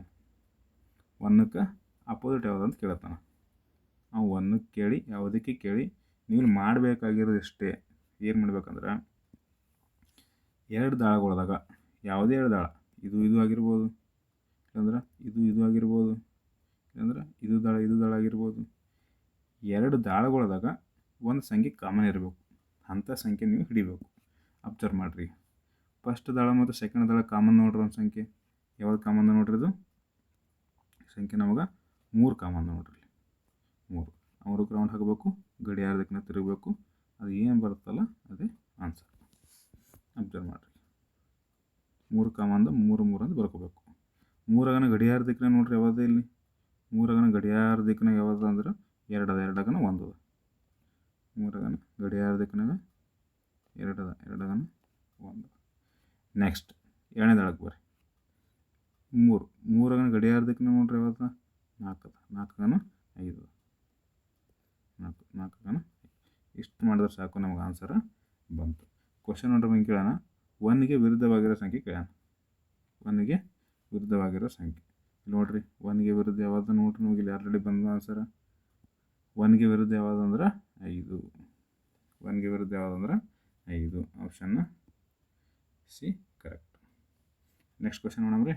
1ಕ್ಕೆ ಅಪೋಸಿಟ್ ಯಾವುದು ಅಂತ ಕೇಳತ್ತಾನ. ನಾವು 1ಕ್ಕೆ ಕೇಳಿ, ಯಾವುದಕ್ಕೆ ಕೇಳಿ, ನೀವು ಮಾಡಬೇಕಾಗಿರೋದು ಇಷ್ಟೇ. ಏನು ಮಾಡ್ಬೇಕಂದ್ರೆ 2 ದಾಳಗಳದಾಗ ಯಾವುದೇ 2 ದಾಳ, ಇದು ಆಗಿರ್ಬೋದು, ಇಲ್ಲಾಂದ್ರೆ ಇದು ಆಗಿರ್ಬೋದು, ಇಲ್ಲಾಂದ್ರೆ ಇದು ದಾಳ ಆಗಿರ್ಬೋದು. 2 ದಾಳಗಳದಾಗ ಒಂದು ಸಂಖ್ಯೆ ಕಾಮನ್ ಇರಬೇಕು. ಅಂಥ ಸಂಖ್ಯೆ ನೀವು ಹಿಡಿಬೇಕು. ಅಬ್ಸರ್ವ್ ಮಾಡಿರಿ. ಫಸ್ಟ್ ದಳ ಮತ್ತು ಸೆಕೆಂಡ್ ದಳ ಕಾಮನ್ ನೋಡ್ರಿ. ಒಂದು ಸಂಖ್ಯೆ ಯಾವ್ದು ಕಾಮನ್ ನೋಡ್ರಿ? ಇದು ಸಂಖ್ಯೆ ನಮಗೆ 3 ಕಾಮನ್ ನೋಡ್ರಿ. 3 ರೌಂಡ್ ಹಾಕಬೇಕು, ಗಡಿಯಾರ ದಿಕ್ಕನ್ನ ತಿರುಗಬೇಕು. ಅದು ಏನು ಬರುತ್ತಲ್ಲ ಅದೇ ಆನ್ಸರ್. ಅಬ್ಸರ್ವ್ ಮಾಡಿರಿ. 3 ಕಾಮಂದ 3 3 ಅಂತ ಬರ್ಕೋಬೇಕು. 3 ಗಡಿಯಾರ ದಿಕ್ಕನ್ನ ನೋಡ್ರಿ ಯಾವ್ದು ಇಲ್ಲಿ? 3 ಗಡಿಯಾರ ದಿಕ್ಕನಾಗ ಯಾವ್ದು ಅಂದ್ರೆ 2 ಅದ. 2 1 ಅದ. 3 ಗಡಿಯಾರ ದಿಕ್ಕನಾಗ 2 ಅದ. 2 1. ನೆಕ್ಸ್ಟ್ 2ನೇ ದಳಕ್ಕೆ ಬರ್ರಿ. 3 ಗಡಿಯಾರ ದಿಕ್ಕನಾಗ ನೋಡ್ರಿ ಯಾವ್ದು? 4 ಅದ. 4 5 ಅದ. 4 ಇಷ್ಟು ಮಾಡಿದ್ರೆ ಸಾಕು, ನಮಗೆ ಆನ್ಸರ್ ಬಂತು. ಕ್ವಶನ್ ನೋಡ್ರಿ ಬಂದು ಕೇಳೋಣ. 1ಗೆ ವಿರುದ್ಧವಾಗಿರೋ ಸಂಖ್ಯೆ ಕೇಳೋಣ. 1ಗೆ ವಿರುದ್ಧವಾಗಿರೋ ಸಂಖ್ಯೆ ನೋಡ್ರಿ. 1ಗೆ ವಿರುದ್ಧ ಯಾವುದು ನೋಡ್ರಿ? ನಮಗೆ ಇಲ್ಲಿ ಆಲ್ರೆಡಿ ಬಂದ ಆನ್ಸರ್. 1ಗೆ ವಿರುದ್ಧ ಯಾವುದು ಅಂದ್ರೆ 5. 1ಗೆ ವಿರುದ್ಧ ಯಾವುದು ಅಂದ್ರೆ 5. Option C correct. Next question ನೋಡಮ್ರಿ.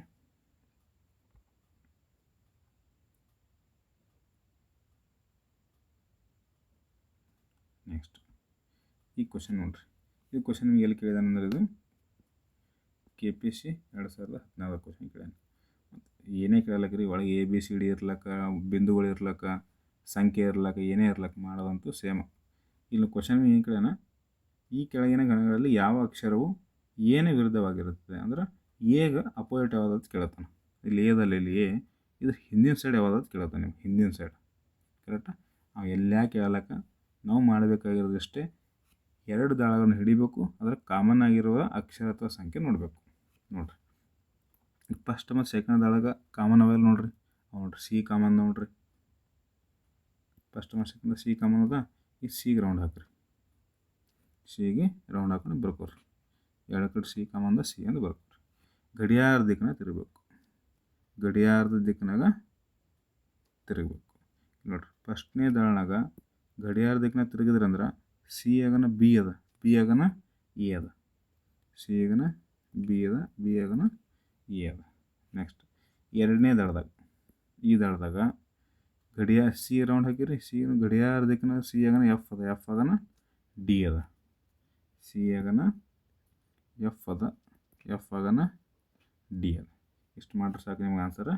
ನೆಕ್ಸ್ಟ್ ಈ ಕ್ವಶನ್ ನೋಡ್ರಿ. ಈ ಕ್ವಶನ್ ನಿಮ್ಗೆ ಎಲ್ಲಿ ಕೇಳಿದಾನೆ ಅಂದ್ರೆ ಇದು KPSC 2014 ಕ್ವಶನ್ ಕೇಳ್ಯಾನ. ಏನೇ ಕೇಳಲಕ್ರಿ, ಒಳಗೆ ABCD ಇರ್ಲಕ್ಕ, ಬಿಂದುಗಳು ಇರ್ಲಕ್ಕ, ಸಂಖ್ಯೆ ಇರ್ಲಕ್ಕ, ಏನೇ ಇರ್ಲಕ್ಕ ಮಾಡೋದಂತೂ ಸೇಮ್. ಇಲ್ಲಿ ಕ್ವಶನ್ ಏನು ಕೇಳ್ಯಾನ? ಈ ಕೆಳಗಿನ ಗಣಗಳಲ್ಲಿ ಯಾವ ಅಕ್ಷರವು ಏನೇ ವಿರುದ್ಧವಾಗಿರುತ್ತದೆ ಅಂದ್ರೆ ಏಗ ಅಪೋಸಿಟ್ ಯಾವುದಂತ ಕೇಳತ್ತಾನೆ. ಇಲ್ಲಿ ಏದಲ್ಲಿ ಎ ಇದು ಹಿಂದಿನ ಸೈಡ್ ಯಾವುದಂತ ಕೇಳತ್ತಾನೆ. ನಿಮ್ಗೆ ಹಿಂದಿನ ಸೈಡ್ ಕರೆಕ್ಟಾ? ಅವು ಎಲ್ಲ ಕೇಳಲಕ್ಕ ನಾವು ಮಾಡಬೇಕಾಗಿರೋದಷ್ಟೇ 2 ದಾಳಗಳನ್ನು ಹಿಡಿಬೇಕು. ಅದರ ಕಾಮನ್ ಆಗಿರುವ ಅಕ್ಷರ ಅಥವಾ ಸಂಖ್ಯೆ ನೋಡಬೇಕು. ನೋಡಿರಿ, ಫಸ್ಟ್ ಮತ್ತು ಸೆಕೆಂಡ್ ದಾಳಾಗ ಕಾಮನ್ ಅವೆಲ್ಲ ನೋಡ್ರಿ. ನೋಡ್ರಿ ಸಿ ಕಾಮನ್ ನೋಡ್ರಿ. ಫಸ್ಟ್ ಮತ್ತು ಸೆಕೆಂಡ್ ಸಿ ಕಾಮನ್ ಅದ. ಈ ಸಿಗೆ ರೌಂಡ್ ಹಾಕ್ರಿ. ಸಿಗೆ ರೌಂಡ್ ಹಾಕೊಂಡು ಬರ್ಕೋರಿ. 2 ಕಡೆ ಸಿ ಕಾಮಂದ ಸಿ ಅಂತ ಬರ್ಕೋರಿ. ಗಡಿಯಾರ ದಿಕ್ಕನಾಗ ತಿರುಗಬೇಕು. ಗಡಿಯಾರದ ದಿಕ್ಕಿನಾಗ ತಿರುಗಬೇಕು. ನೋಡ್ರಿ, ಫಸ್ಟ್ನೇ ದಾಳನಾಗ ಗಡಿಯಾರ ದಿಕ್ಕನಾಗ ತಿರುಗಿದ್ರಂದ್ರೆ ಸಿ ಆಗನ ಬಿ ಅದ, ಬಿ ಆಗನ ಎ ಅದ. ಸಿ ಆಗನ ಬಿ ಅದ, ಬಿ ಆಗನ ಎ ಅದ. ನೆಕ್ಸ್ಟ್ 2ನೇ ದಳದಾಗ, ಈ ದಳದಾಗ ಗಡಿಯಾರ ಸಿ ರೌಂಡ್ ಹಾಕಿರಿ. ಸಿ ಗಡಿಯಾರ ದಿಕ್ಕನಾಗ ಸಿ ಆಗನ ಎಫ್ ಅದ, ಎಫ್ ಆಗನ ಡಿ ಅದ. ಸಿ ಆಗನ ಎಫ್ ಅದ, ಎಫ್ ಆಗನ ಡಿ ಅದ. ಇಷ್ಟು ಮಾಡ್ರೆ ಸಾಕು, ನಿಮ್ಗೆ ಆನ್ಸರ್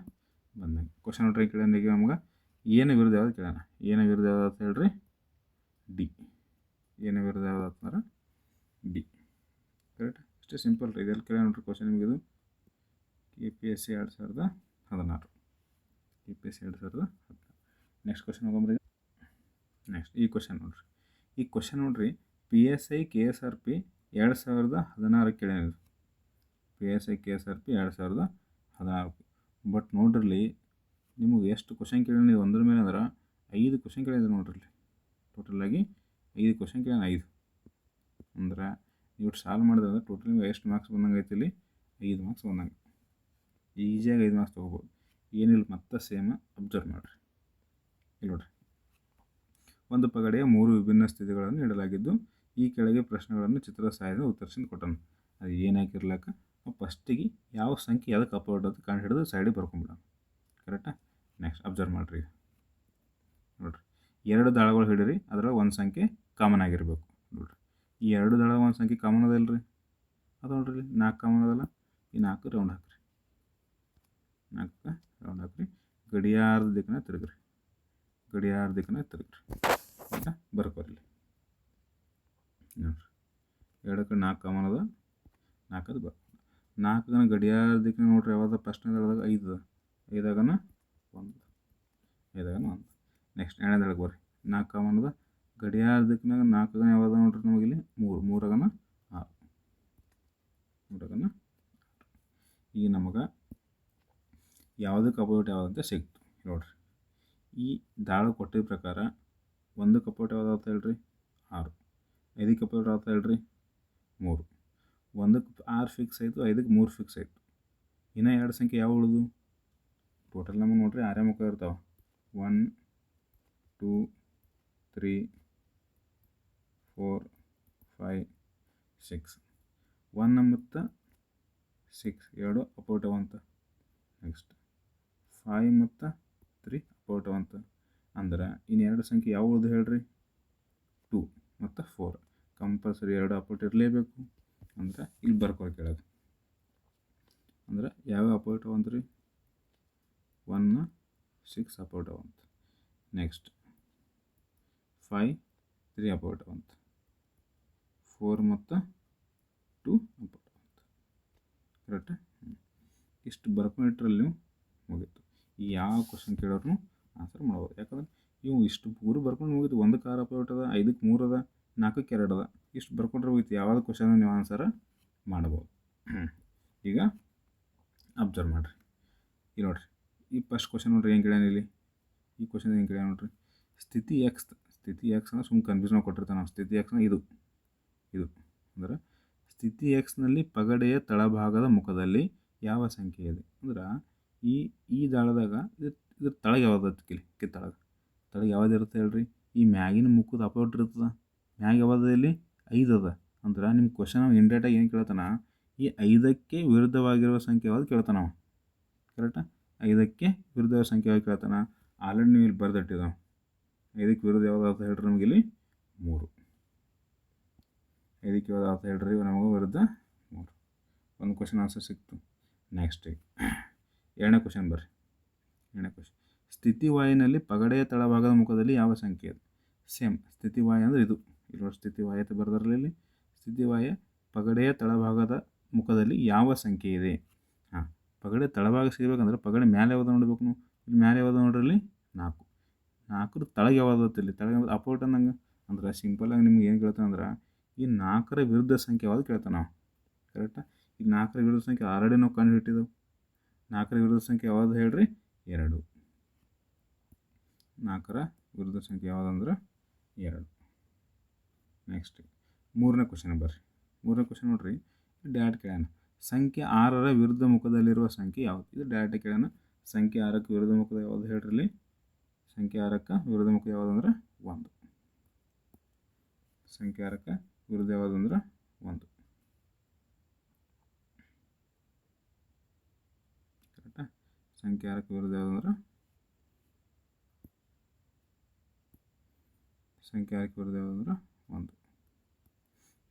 ಬಂದಂಗೆ. ಕ್ವಶನ್ ನೋಡ್ರಿ ಕೇಳೋನಿಗೆ ನಮ್ಗೆ ಏನು ವಿರುದ್ಧ ಯಾವ್ದು ಕೇಳೋಣ. ಏನು ವಿರುದ್ಧ ಯಾವ್ದು ಅಂತ ಹೇಳ್ರಿ? ಡಿ. ಏನು ವಿರುದ್ಧ ಯಾವ್ದು ಅಂತಂದ್ರೆ ಡಿ. ಕರೆಕ್ಟ್? ಅಷ್ಟೇ ಸಿಂಪಲ್ ರೀ. ಇದೆಲ್ಲ ಕೇಳ ನೋಡ್ರಿ ಕ್ವಶನ್ ನಿಮಗೆ. ಇದು KPSC 2016. KPSC 2016. ನೆಕ್ಸ್ಟ್ ಕ್ವಶನ್ ಹೋಗಂಬ್ರಿ. ನೆಕ್ಸ್ಟ್ ಈ ಕ್ವಶನ್ ನೋಡ್ರಿ. ಈ ಕ್ವಶನ್ ನೋಡ್ರಿ, PSI KSRP 2016 ಕೇಳ್ಯಾನ. PSI KSRP 2016. ಬಟ್ ನೋಡ್ರಿ ನಿಮಗೆ ಎಷ್ಟು ಕ್ವಶನ್ ಕೇಳ್ಯಾನ ಇದು ಒಂದ್ರ ಮೇಲೆ ಅಂದ್ರೆ 5 ಕ್ವಶನ್ ಕೇಳಿದ್ರೆ ನೋಡ್ರಿ. ಟೋಟಲಾಗಿ 5 ಕ್ವಶನ್ ಕೇಳ್ಯಾನ. 5 ಅಂದ್ರೆ ಇವ್ರು ಸಾಲ್ವ್ ಮಾಡಿದ್ರೆ ಟೋಟಲ್ ನಿಮ್ಗೆ ಎಷ್ಟು ಮಾರ್ಕ್ಸ್ ಬಂದಂಗೆ ಐತಿ? ಇಲ್ಲಿ 5 ಮಾರ್ಕ್ಸ್ ಬಂದಂಗೆ. ಈಸಿಯಾಗಿ 5 ಮಾರ್ಕ್ಸ್ ತೊಗೋಬೋದು. ಏನಿಲ್ಲ, ಮತ್ತೆ ಸೇಮ್ ಅಬ್ಸರ್ವ್ ಮಾಡಿರಿ. ಇಲ್ಲಿ ನೋಡ್ರಿ, ಒಂದು ಪಗಡೆಯ 3 ವಿಭಿನ್ನ ಸ್ಥಿತಿಗಳನ್ನು ನೀಡಲಾಗಿದ್ದು ಈ ಕೆಳಗೆ ಪ್ರಶ್ನೆಗಳನ್ನು ಚಿತ್ರದ ಸಹಾಯದಿಂದ ಉತ್ತರಿಸಿ ಕೊಟ್ಟನು. ಅದು ಏನಾಕಿರ್ಲಕ್ಕ ಫಸ್ಟಿಗೆ ಯಾವ ಸಂಖ್ಯೆ ಅದಕ್ಕೆ ಅಪೋಸಿಟ್ ಅಂತ ಕಂಡು ಹಿಡಿದು ಸೈಡಿಗೆ ಬರ್ಕೊಂಬಿಡೋಣ. ಕರೆಕ್ಟಾ? ನೆಕ್ಸ್ಟ್ ಅಬ್ಸರ್ವ್ ಮಾಡಿರಿ. ನೋಡಿರಿ, 2 ದಾಳಗಳು ಹಿಡಿರಿ. ಅದರಲ್ಲಿ ಒಂದು ಸಂಖ್ಯೆ ಕಾಮನ್ ಆಗಿರಬೇಕು. ನೋಡಿರಿ, ಈ 2 ದಾಳ ಒಂದು ಸಂಖ್ಯೆ ಕಾಮನ್ ಅದಲ್ಲ ರೀ? ಅದು ನೋಡ್ರಿ 4 ಕಾಮನ್ ಅದಲ್ಲ. ಈ 4 ರೌಂಡ್ ಹಾಕ್ರಿ. 4 ರೌಂಡ್ ಹಾಕ್ರಿ. ಗಡಿಯಾರದ ದಿಕ್ಕನ್ನ ತಿರುಗ್ರಿ. ಗಡಿಯಾರ ದಿಕ್ಕನ್ನ ತಿರುಗ್ರಿ ಅಂತ ಬರ್ಕೋರಿ. ನೋಡಿರಿ, 2 ಕಡೆ 4 ಕಾಮನ್ ಅದ. 4 ಅದು ಬರ್ಕೊ. 4 ಗಡಿಯಾರ ದಿಕ್ಕನ್ನ ನೋಡ್ರಿ ಯಾವ್ದು? ಫಸ್ಟ್ನೇ ದಳದಾಗ 5 ಅದ. 5ಆಗನ 1. 5ಆಗನ 1. ನೆಕ್ಸ್ಟ್ 2ನೇ ದಳಕ್ಕೆ ಬರ್ರಿ. 4 ಕಾಮನ್ ಅದ. ಗಡಿಯಾರ ದಿಕ್ಕನಾಗ 4 ಯಾವ್ದು ನೋಡ್ರಿ ನಮಗಿಲ್ಲಿ? 3. 3ಆಗನ 6. 3ಆಗನ 6. ಈಗ ನಮಗೆ ಯಾವುದಕ್ಕೆ ಅಪೋಸಿಟ್ ಯಾವುದಂತ ಸಿಕ್ತು ನೋಡ್ರಿ. ಈ ದಾಳ ಕೊಟ್ಟಿದ್ದ ಪ್ರಕಾರ 1ಕ್ಕೆ ಅಪೋಸಿಟ್ ಯಾವ್ದು ಅಂತ ಹೇಳ್ರಿ? 6. 5ಕ್ಕೆ ಅಪೋಸಿಟ್ ಯಾವ್ದು ಹೇಳ್ರಿ? 3. 1ಕ್ಕೆ 6 ಫಿಕ್ಸ್ ಆಯಿತು, 5ಕ್ಕೆ 3 ಫಿಕ್ಸ್ ಆಯಿತು. ಇನ್ನೂ 2 ಸಂಖ್ಯೆ ಯಾವ ಉಳಿದು? ಟೋಟಲ್ ನಮಗೆ ನೋಡ್ರಿ 6 ಮುಖ ಇರ್ತಾವೆ. 1 2 3 4 5 6. 1 ಮತ್ತು 6 ಎರಡು ಅಪೋಸಿಟ್ ಅಂತ. ನೆಕ್ಸ್ಟ್ 5 ಮತ್ತು 3 ಅಪೋಸಿಟ್ ಅಂತ. ಅಂದ್ರೆ ಇನ್ನು 2 ಸಂಖ್ಯೆ ಯಾವ ಉಳಿದು ಹೇಳ್ರಿ? 2 ಮತ್ತು 4. ಕಂಪಲ್ಸರಿ 2 ಅಪೋರ್ಟ್ ಇರಲೇಬೇಕು. ಅಂದ್ರೆ ಇಲ್ಲಿ ಬರ್ಕೊ ಕೇಳೋದು ಅಂದ್ರೆ ಯಾವ ಅಪೋರ್ಟ್ ಅವಂತ ರೀ 1 6 ಅಪೋರ್ಟ್ ಅವಂತ. ನೆಕ್ಸ್ಟ್ 5 3 ಅಪೋರ್ಟ್ ಅವಂತ. 4 ಮತ್ತು 2 ಅಪೋರ್ಟ್ ಅವಂತ. ಕರೆಕ್ಟಾ? ಇಷ್ಟು ಬರ್ಕೊಂಡಿಟ್ರಲ್ಲಿ ನೀವು ಮುಗೀತು. ಈ ಯಾವ ಕ್ವಶನ್ ಕೇಳೋರು ಆನ್ಸರ್ ಮಾಡ್ಬೋದು. ಯಾಕಂದ್ರೆ ಇವು ಇಷ್ಟು ಪೂರ ಬರ್ಕೊಂಡು ಮುಗೀತು. 1ಕ್ಕೆ 6 ಅಪೋರ್ಟ್ ಅದ, 5ಕ್ಕೆ 3 ಅದ, 4ಕ್ಕೆ 2 ಅದ. ಇಷ್ಟು ಬರ್ಕೊಂಡ್ರೆ ಹೋಯ್ತು. ಯಾವ್ದು ಕ್ವಶನ್ ನೀವು ಆನ್ಸರ್ ಮಾಡ್ಬೋದು. ಈಗ ಅಬ್ಸರ್ವ್ ಮಾಡಿರಿ. ಇಲ್ಲಿ ನೋಡಿರಿ, ಈ ಫಸ್ಟ್ ಕ್ವಶನ್ ನೋಡಿರಿ ಏನು ಕೇಳ್ಯಾನ ಇಲ್ಲಿ. ಈ ಕ್ವಶನ್ ಏನು ಕೇಳ್ಯಾನ ನೋಡಿರಿ. ಸ್ಥಿತಿ ಎಕ್ಸ್ ಅಂದ್ರೆ ಸುಮ್ಮನೆ ಕನ್ಫ್ಯೂಷನ್ ಕೊಟ್ಟಿರ್ತಾನೆ ನಾವು. ಸ್ಥಿತಿ ಎಕ್ಸ್ನ ಇದು ಅಂದ್ರೆ ಸ್ಥಿತಿ ಎಕ್ಸ್ನಲ್ಲಿ ಪಗಡೆಯ ತಳಭಾಗದ ಮುಖದಲ್ಲಿ ಯಾವ ಸಂಖ್ಯೆ ಇದೆ ಅಂದ್ರೆ ಈ ದಾಳದಾಗ ಇದ್ರ ತಳಗೆ ಯಾವ್ದು ಕಿಲ್ ತಳಗೆ ಯಾವ್ದು ಇರುತ್ತೆ ಹೇಳ್ರಿ. ಈ ಮ್ಯಾಗಿನ ಮುಖದ ಅಪೋರ್ಟ್ ಇರ್ತದೆ. ಮ್ಯಾಗ ಯಾವ್ದು ಇಲ್ಲಿ 5 ಅದ. ಅಂದ್ರೆ ನಿಮ್ಮ ಕ್ವಶನ್ ಇಂಡೈರೆಕ್ಟಾಗಿ ಏನು ಕೇಳ್ತಾನ, ಈ 5ಕ್ಕೆ ವಿರುದ್ಧವಾಗಿರುವ ಸಂಖ್ಯೆ ಯಾವ್ದು ಕೇಳ್ತಾನ ನಾವು. ಕರೆಕ್ಟಾ? 5ಕ್ಕೆ ವಿರುದ್ಧ ಸಂಖ್ಯೆ ಯಾವ್ದು ಕೇಳ್ತಾನ. ಆಲ್ರೆಡಿ ನೀವು ಇಲ್ಲಿ ಬರೆದಿಟ್ಟಿದ್ದಾವೆ. 5ಕ್ಕೆ ವಿರುದ್ಧ ಯಾವ್ದು ಅಂತ ಹೇಳ್ರಿ ನಮಗೆ ಇಲ್ಲಿ 3. 5ಕ್ಕೆ ಯಾವ್ದು ಅಂತ ಹೇಳ್ರಿ ನಮಗೆ ವಿರುದ್ಧ 3. ಒಂದು ಕ್ವಶನ್ ಆನ್ಸರ್ ಸಿಕ್ತು. ನೆಕ್ಸ್ಟ್ ಎರಡನೇ ಕ್ವಶನ್ ಬರ್ರಿ. ಎರಡನೇ ಕ್ವಶನ್, ಸ್ಥಿತಿವಾಯಿನಲ್ಲಿ ಪಗಡೆಯ ತಳಭಾಗದ ಮುಖದಲ್ಲಿ ಯಾವ ಸಂಖ್ಯೆ ಇದೆ. ಸೇಮ್ ಸ್ಥಿತಿವಾಯ ಅಂದರೆ ಇದು ಇರುವ ಸ್ಥಿತಿವಾಯ ಅಂತ ಬರೆದ್ರಲ್ಲಿ ಇಲ್ಲಿ. ಸ್ಥಿತಿವಾಯ ಪಗಡೆಯ ತಳಭಾಗದ ಮುಖದಲ್ಲಿ ಯಾವ ಸಂಖ್ಯೆ ಇದೆ. ಹಾಂ, ಪಗಡೆ ತಳಭಾಗ ಸಿಗಬೇಕಂದ್ರೆ ಪಗಡೆ ಮೇಲೆ ಯಾವ್ದು ನೋಡ್ಬೇಕು ನಾವು. ಇಲ್ಲಿ ಮೇಲೆ ಯಾವ್ದು ನೋಡ್ರಿ 4. 4ರ ತಳಗೆ ಯಾವ್ದು ಇಲ್ಲಿ ತಳಗೆ ಅಪೋರ್ಟ್ ಅನ್ನಂಗೆ. ಅಂದ್ರೆ ಸಿಂಪಲಾಗಿ ನಿಮ್ಗೆ ಏನು ಕೇಳ್ತಾನೆ ಅಂದ್ರೆ ಈ 4ರ ವಿರುದ್ಧ ಸಂಖ್ಯೆ ಯಾವ್ದು ಕೇಳ್ತಾನೆ ನಾವು. ಕರೆಕ್ಟಾ? ಈಗ 4ರ ವಿರುದ್ಧ ಸಂಖ್ಯೆ ಆಲ್ರೆಡಿ ನಾವು ಕಂಡು ಹಿಟ್ಟಿದ್ದೆವು. 4ರ ವಿರುದ್ಧ ಸಂಖ್ಯೆ ಯಾವ್ದು ಹೇಳ್ರಿ 2. 4ರ ವಿರುದ್ಧ ಸಂಖ್ಯೆ ಯಾವುದಂದ್ರೆ 2. ನೆಕ್ಸ್ಟ್ ಮೂರನೇ ಕ್ವಶನ್ ಬರ್ರಿ. ಮೂರನೇ ಕ್ವಶನ್ ನೋಡ್ರಿ, ಡೈರೆಕ್ಟ್ ಕೇಳೋಣ. ಸಂಖ್ಯೆ 6ರ ವಿರುದ್ಧ ಮುಖದಲ್ಲಿರುವ ಸಂಖ್ಯೆ ಯಾವುದು. ಇದು ಡೈರೆಕ್ಟ್ ಕೇಳೋಣ. ಸಂಖ್ಯೆ 6ಕ್ಕೆ ವಿರುದ್ಧ ಮುಖದ ಯಾವುದು ಹೇಳ್ರಿ. ಸಂಖ್ಯೆ 6ಕ್ಕೆ ವಿರುದ್ಧ ಮುಖ ಯಾವುದಂದ್ರೆ 1. ಸಂಖ್ಯೆ 6ಕ್ಕೆ ವಿರುದ್ಧ ಯಾವುದಂದ್ರೆ 1. ಕರೆಕ್ಟಾ? ಸಂಖ್ಯೆ 6ಕ್ಕೆ ವಿರುದ್ಧ ಯಾವುದಂದ್ರೆ ಸಂಖ್ಯೆ 6ಕ್ಕೆ ವಿರುದ್ಧ ಯಾವುದಂದ್ರೆ 1.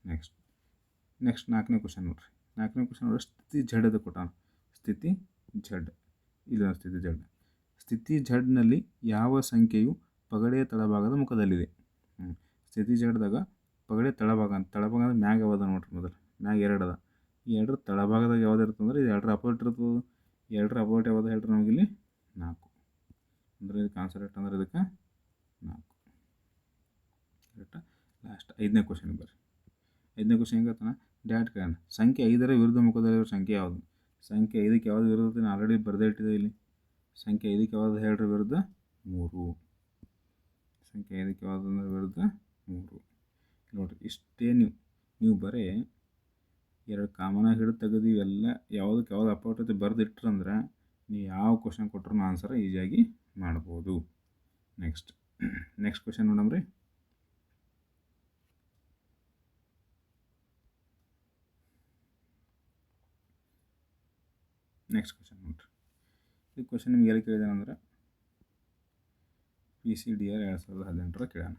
ನೆಕ್ಸ್ಟ್ 4ನೇ ಕ್ವಶನ್ ನೋಡ್ರಿ. 4ನೇ ಕ್ವಶನ್ ನೋಡ್ರಿ, ಸ್ಥಿತಿ ಝಡ್ದ ಕೊಟ್ಟಾನ. ಸ್ಥಿತಿ ಝಡ್ ಇಲ್ಲ. ಸ್ಥಿತಿ ಝಡ್ನಲ್ಲಿ ಯಾವ ಸಂಖ್ಯೆಯು ಪಗಡೆಯ ತಳಭಾಗದ ಮುಖದಲ್ಲಿದೆ. ಸ್ಥಿತಿ ಝಡ್ದಾಗ ಪಗಡೆ ತಳಭಾಗ ಅಂದ್ರೆ ಮ್ಯಾಗ ಯಾವ್ದು ನೋಡ್ರಿ. ಮೊದಲು ಮ್ಯಾಗ 2 ಅದ. ಈ 2ರ ತಳಭಾಗದಾಗ ಯಾವ್ದು ಇರ್ತದೆ ಅಂದ್ರೆ ಇದು 2ರ ಅಪೋರ್ಟ್ ಇರ್ತದೆ. 2ರ ಅಪೋರ್ಟ್ ಯಾವ್ದು ಹೇಳ್ರಿ ನಮಗಿಲ್ಲಿ 4. ಅಂದರೆ ಇದಕ್ಕೆ ಆನ್ಸರ್ ಎಷ್ಟು ಅಂದ್ರೆ ಇದಕ್ಕೆ 4. ಕರೆಕ್ಟಾ? ಲಾಸ್ಟ್ 5ನೇ ಕ್ವಶನ್ ಬರ್ರಿ. 5ನೇ ಕ್ವಶನ್ ಹೆಂಗೆ ಹೇಳ್ತಾನೆ, ಡೈರೆಕ್ಟ್ ಕೇಳೋಣ. ಸಂಖ್ಯೆ 5ರ ವಿರುದ್ಧ ಮುಖದಲ್ಲಿರೋ ಸಂಖ್ಯೆ ಯಾವುದು. ಸಂಖ್ಯೆ 5ಕ್ಕೆ ಯಾವುದು ವಿರುದ್ಧ ಆಲ್ರೆಡಿ ಬರೆದೇ ಇಟ್ಟಿದೆ ಇಲ್ಲಿ. ಸಂಖ್ಯೆ 5ಕ್ಕೆ ಯಾವುದು ಹೇಳ್ರಿ ವಿರುದ್ಧ 3. ಸಂಖ್ಯೆ 5ಕ್ಕೆ ಯಾವುದು ಅಂದ್ರೆ ವಿರುದ್ಧ 3. ನೋಡಿರಿ, ಇಷ್ಟೇ ನೀವು ಬರೀ 2 ಕಾಮನಾಗಿ ಹಿಡಿದು ತೆಗೆದು ಇವೆಲ್ಲ ಯಾವುದಕ್ಕೆ ಯಾವ್ದು ಅಪೋರ್ಟ್ ಐತೆ ಬರೆದಿಟ್ರಂದ್ರೆ ನೀವು ಯಾವ ಕ್ವಶನ್ ಕೊಟ್ಟರು ಆನ್ಸರ್ ಈಸಿಯಾಗಿ ಮಾಡ್ಬೋದು. ನೆಕ್ಸ್ಟ್ ಕ್ವಶನ್ ನೋಡಮ್ರಿ. ನೆಕ್ಸ್ಟ್ ಕ್ವಶನ್ ನೋಡ್ರಿ. ಈ ಕ್ವಶನ್ ನಿಮ್ಗೆ ಎಲ್ಲಿ ಕೇಳಿದಾನಂದ್ರೆ PCDR 2018 ಕೇಳೋಣ.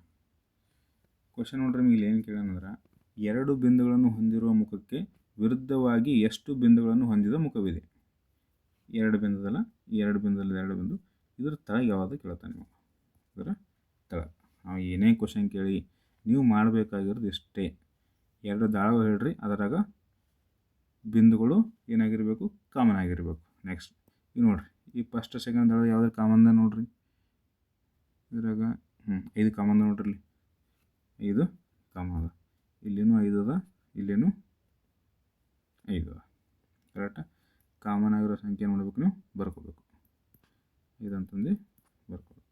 ಕ್ವಶನ್ ನೋಡ್ರಿ, ನಿಮಗೆ ಇಲ್ಲಿ ಏನು ಕೇಳೋಣಂದ್ರೆ 2 ಬಿಂದುಗಳನ್ನು ಹೊಂದಿರುವ ಮುಖಕ್ಕೆ ವಿರುದ್ಧವಾಗಿ ಎಷ್ಟು ಬಿಂದುಗಳನ್ನು ಹೊಂದಿದ ಮುಖವಿದೆ. 2 ಬಿಂದುದಲ್ಲ, 2 ಬಿಂದುದಲ್ಲಿ 2 ಬಿಂದು. ಇದ್ರ ತಳಗೆ ಯಾವುದು ಕೇಳ್ತಾನೆ ನೀವು. ಇದರ ತಳ ನಾವು ಏನೇ ಕ್ವಶನ್ ಕೇಳಿ ನೀವು ಮಾಡಬೇಕಾಗಿರೋದು ಇಷ್ಟೇ. 2 ದಾಳಗಳು ಹೇಳ್ರಿ, ಅದರಾಗ ಬಿಂದುಗಳು ಏನಾಗಿರಬೇಕು, ಕಾಮನ್ ಆಗಿರಬೇಕು. ನೆಕ್ಸ್ಟ್ ಈಗ ನೋಡಿರಿ, ಈ ಫಸ್ಟ್ ಸೆಕೆಂಡ್ ದಾಳ ಯಾವ್ದು ಕಾಮನ್ದ ನೋಡಿರಿ. ಇದ್ರಾಗ 5 ಕಾಮನ್ ನೋಡ್ರಿ. 5 ಕಾಮನ್ ಅದ. ಇಲ್ಲೇನು 5 ಅದ, ಇಲ್ಲೇನು 5 ಅದ. ಕರೆಕ್ಟಾ? ಕಾಮನ್ ಆಗಿರೋ ಸಂಖ್ಯೆ ನೋಡ್ಬೇಕು, ನೀವು ಬರ್ಕೋಬೇಕು. ಇದಂತಂದು ಬರ್ಕೋಬೇಕು.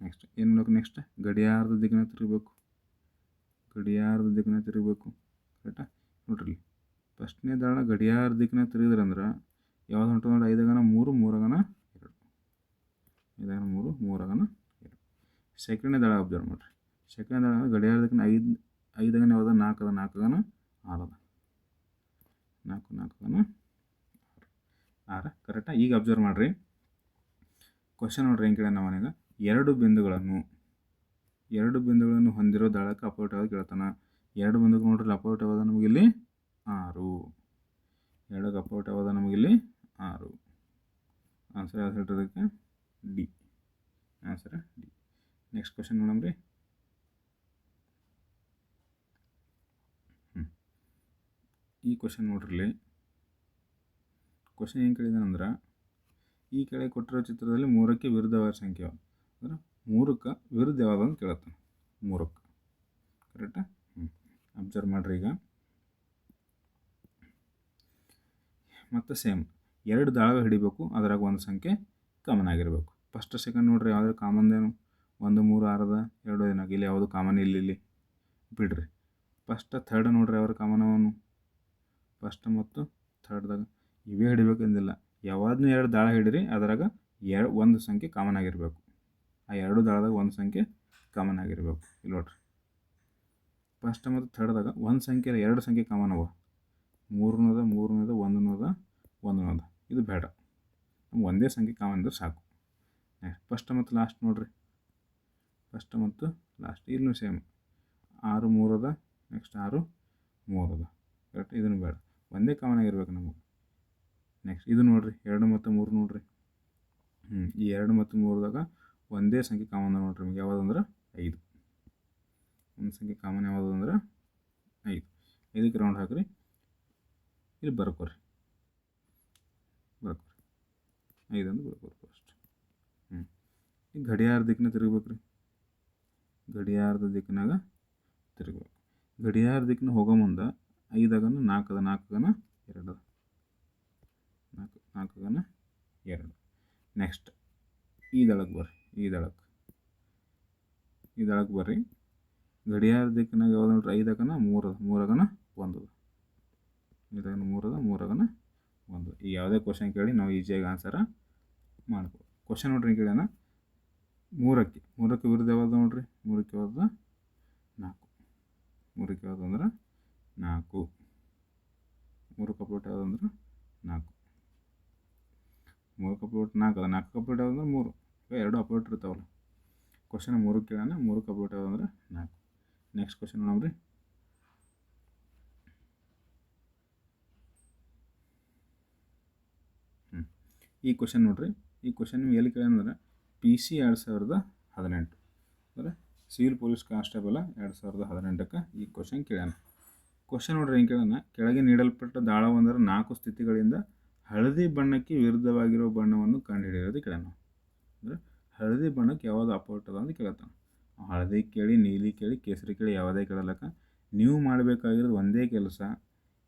ನೆಕ್ಸ್ಟ್ ಏನು ನೋಡ್ಬೇಕು. ನೆಕ್ಸ್ಟ್ ಗಡಿಯಾರದ ದಿಕ್ಕಿನ ತಿರುಗಬೇಕು. ಕರೆಕ್ಟಾ? ನೋಡ್ರಿ, ಫಸ್ಟ್ನೇ ದಾಳ ಗಡಿಯಾರ ದಿಕ್ಕಿನ ತಿರುಗಿದ್ರಂದ್ರೆ ಯಾವ್ದು ಹೊಂಟು ನೋಡಿ. 5 3, 3 2. 5 3, 3 2. ಸೆಕೆಂಡ್ನೇ ದಾಳ ಅಬ್ಸರ್ವ್ ಮಾಡಿರಿ. ಸೆಕೆಂಡ್ ದಾಳ ಗಡಿಯಾರ ದಿಕ್ಕಿನ 5 ಯಾವ್ದು 4 ಅದ. 4 6 ಅದ. 4 6. ಕರೆಕ್ಟಾ? ಈಗ ಅಬ್ಸರ್ವ್ ಮಾಡಿರಿ. ಕ್ವಶನ್ ನೋಡ್ರಿ ಹೆಂಗೆ ಕೇಳ ನಾವು. 2 ಬಿಂದುಗಳನ್ನು ಹೊಂದಿರೋ ದಾಳಕ್ಕೆ ಅಪೋರ್ಟ್ ಯಾವ್ದು ಕೇಳ್ತಾನೆ. 2 ಮುಂದಕ್ಕೆ ನೋಡ್ರಿ ಅಪೋಸಿಟ್ ಯಾವ್ದು ನಮಗಿಲ್ಲಿ 6. 2ಕ್ಕೆ ಅಪೋಸಿಟ್ ಯಾವ್ದು ನಮಗಿಲ್ಲಿ 6. ಆನ್ಸರ್ ಯಾವ್ದು ಹೇಳ್ರಿ ಅದಕ್ಕೆ D. Answer D. Next question ನೋಡಮ್ರಿ. ಈ ಕ್ವಶನ್ ನೋಡ್ರಿ. ಕ್ವಶನ್ ಏನು ಕೇಳಿದಾನಂದ್ರೆ, ಈ ಕೆಳಗೆ ಕೊಟ್ಟಿರೋ ಚಿತ್ರದಲ್ಲಿ 3ಕ್ಕೆ ವಿರುದ್ಧವಾದ ಸಂಖ್ಯೆ ಯಾವುದು ಅಂದ್ರೆ 3ಕ್ಕೆ ವಿರುದ್ಧ ಯಾವುದು ಅಂತ ಕೇಳತ್ತಾನೆ. 3ಕ್ಕೆ ಕರೆಕ್ಟಾ? ಅಬ್ಸರ್ವ್ ಮಾಡಿರಿ. ಈಗ ಮತ್ತು ಸೇಮ್ 2 ದಾಳಗಳು ಹಿಡಿಬೇಕು, ಅದ್ರಾಗ ಒಂದು ಸಂಖ್ಯೆ ಕಾಮನ್ ಆಗಿರಬೇಕು. ಫಸ್ಟ್ ಸೆಕೆಂಡ್ ನೋಡ್ರಿ, ಯಾವುದೇ ಕಾಮನ್ದೇನು 1 3 6 2 4 ಇಲ್ಲಿ ಯಾವುದು ಕಾಮನ್ ಇಲ್ಲಿ ಬಿಡ್ರಿ. ಫಸ್ಟ್ ಥರ್ಡ್ ನೋಡ್ರಿ ಅವ್ರ ಕಾಮನ್ ಅವನು. ಫಸ್ಟ್ ಮತ್ತು ಥರ್ಡ್ದಾಗ ಇವೇ ಹಿಡಿಬೇಕಂದಿಲ್ಲ, ಯಾವಾದನ್ನೂ 2 ದಾಳ ಹಿಡಿರಿ, ಅದರಾಗ ಒಂದು ಸಂಖ್ಯೆ ಕಾಮನ್ ಆಗಿರಬೇಕು. ಆ 2 ದಾಳದಾಗ ಒಂದು ಸಂಖ್ಯೆ ಕಾಮನ್ ಆಗಿರಬೇಕು. ಇಲ್ಲಿ ನೋಡ್ರಿ, ಫಸ್ಟ್ ಮತ್ತು ಥರ್ಡ್ದಾಗ ಒಂದು ಸಂಖ್ಯೆ 2 ಸಂಖ್ಯೆ ಕಾಮನ್ ಅವ. 3 1 1 ಇದು ಬೇಡ, ಒಂದೇ ಸಂಖ್ಯೆ ಕಾಮನ್ ಇದ್ರೆ ಸಾಕು. ನೆಕ್ಸ್ಟ್ ಫಸ್ಟ್ ಮತ್ತು ಲಾಸ್ಟ್ ನೋಡ್ರಿ, ಫಸ್ಟ್ ಮತ್ತು ಲಾಸ್ಟ್ ಇಲ್ಲೂ ಸೇಮ್ 6 3 ನೆಕ್ಸ್ಟ್ 6 3 ಕರೆಕ್ಟ್. ಇದನ್ನು ಬೇಡ, ಒಂದೇ ಕಾಮನ್ ಆಗಿರ್ಬೇಕು ನಮಗೆ. ನೆಕ್ಸ್ಟ್ ಇದು ನೋಡ್ರಿ 2 ಮತ್ತು 3 ನೋಡ್ರಿ. ಈ 2 ಮತ್ತು 3ದಾಗ ಒಂದೇ ಸಂಖ್ಯೆ ಕಾಮನ್ ನೋಡ್ರಿ ನಿಮ್ಗೆ, ಯಾವುದು ಅಂದ್ರೆ 5. ಒಂದು ಸಂಖ್ಯೆ ಕಾಮನ್ ಯಾವುದು ಅಂದ್ರೆ 5. 5ಕ್ಕೆ ರೌಂಡ್ ಹಾಕ್ರಿ, ಇಲ್ಲಿ ಬರ್ಕೋರಿ 5 ಅಂತ ಬರ್ಕೋರಿ ಫಸ್ಟ್. ಈಗ ಗಡಿಯಾರ ದಿಕ್ಕನ್ನ ತಿರುಗ್ಬೇಕು ರೀ. ಗಡಿಯಾರದ ದಿಕ್ಕಿನಾಗ ತಿರುಗಬೇಕು. ಗಡಿಯಾರ ದಿಕ್ಕನ್ನ ಹೋಗೋ ಮುಂದೆ 5 4 ಅದ, 4 2 4 2. ನೆಕ್ಸ್ಟ್ ಈ ದಳಕ್ಕೆ ಬರ್ರಿ. ಗಡಿಯಾರ ದಿಕ್ಕಿನಾಗ ಯಾವ್ದು ನೋಡ್ರಿ, 5 3 3 1. 3 1. ಈಗ ಯಾವುದೇ ಕ್ವಶನ್ ಕೇಳಿ ನಾವು ಈಸಿಯಾಗಿ ಆನ್ಸರ ಮಾಡ್ಬೋದು. ಕ್ವಶನ್ ನೋಡ್ರಿ ಕೇಳ್ಯಾನ 3ಕ್ಕೆ ವಿರುದ್ಧ ಯಾವುದು ನೋಡ್ರಿ, 3ಕ್ಕೆ ಯಾವ್ದು 4. 3ಕ್ಕೆ ಯಾವುದು ಅಂದ್ರೆ 4. 3ಕ್ಕೆ ಅಪೋಸಿಟ್ ಯಾವುದು ಅಂದ್ರೆ 4. 3ಕ್ಕೆ ಅಪೋಸಿಟ್ 4 ಅದ, 4ಕ್ಕೆ ಅಪೋಸಿಟ್ ಯಾವುದು ಅಂದ್ರೆ 3. ಈಗ 2 ಅಪೋಸಿಟ್ ಇರ್ತಾವಲ್ಲ. ಕ್ವಶನ್ 3ಕ್ಕೆ ಕೇಳೋಣ, 3ಕ್ಕೆ ಅಪೋಸಿಟ್ ಯಾವುದು ಅಂದ್ರೆ 4. ನೆಕ್ಸ್ಟ್ ಕ್ವಶನ್ ನೋಡ್ರಿ. ಈ ಕ್ವಶನ್ ನೋಡ್ರಿ. ಈ ಕ್ವಶನ್ ನಿಮ್ಗೆ ಎಲ್ಲಿ ಕೇಳಂದ್ರೆ PC 2018 ಅಂದರೆ ಸಿವಿಲ್ ಪೊಲೀಸ್ ಕಾನ್ಸ್ಟೇಬಲ್ 2018ಕ್ಕೆ ಈ ಕ್ವಶನ್ ಕೇಳ್ಯಾನ. ಕ್ವಶನ್ ನೋಡ್ರಿ ಏನು ಕೇಳೋಣ, ಕೆಳಗೆ ನೀಡಲ್ಪಟ್ಟ ದಾಳವೊಂದರ 4 ಸ್ಥಿತಿಗಳಿಂದ ಹಳದಿ ಬಣ್ಣಕ್ಕೆ ವಿರುದ್ಧವಾಗಿರುವ ಬಣ್ಣವನ್ನು ಕಂಡುಹಿಡಿಯೋದು ಕೇಳ್ಯಾನ. ಅಂದರೆ ಹಳದಿ ಬಣ್ಣಕ್ಕೆ ಯಾವುದು ಅಪೋಸಿಟ್ ಅದ ಅಂತ ಕೇಳತ್ತಾನ. ಹಳದಿ ಕೇಳಿ, ನೀಲಿ ಕೇಳಿ, ಕೇಸರಿ ಕೇಳಿ, ಯಾವುದೇ ಕೇಳಲಕ್ಕ ನೀವು ಮಾಡಬೇಕಾಗಿರೋದು ಒಂದೇ ಕೆಲಸ,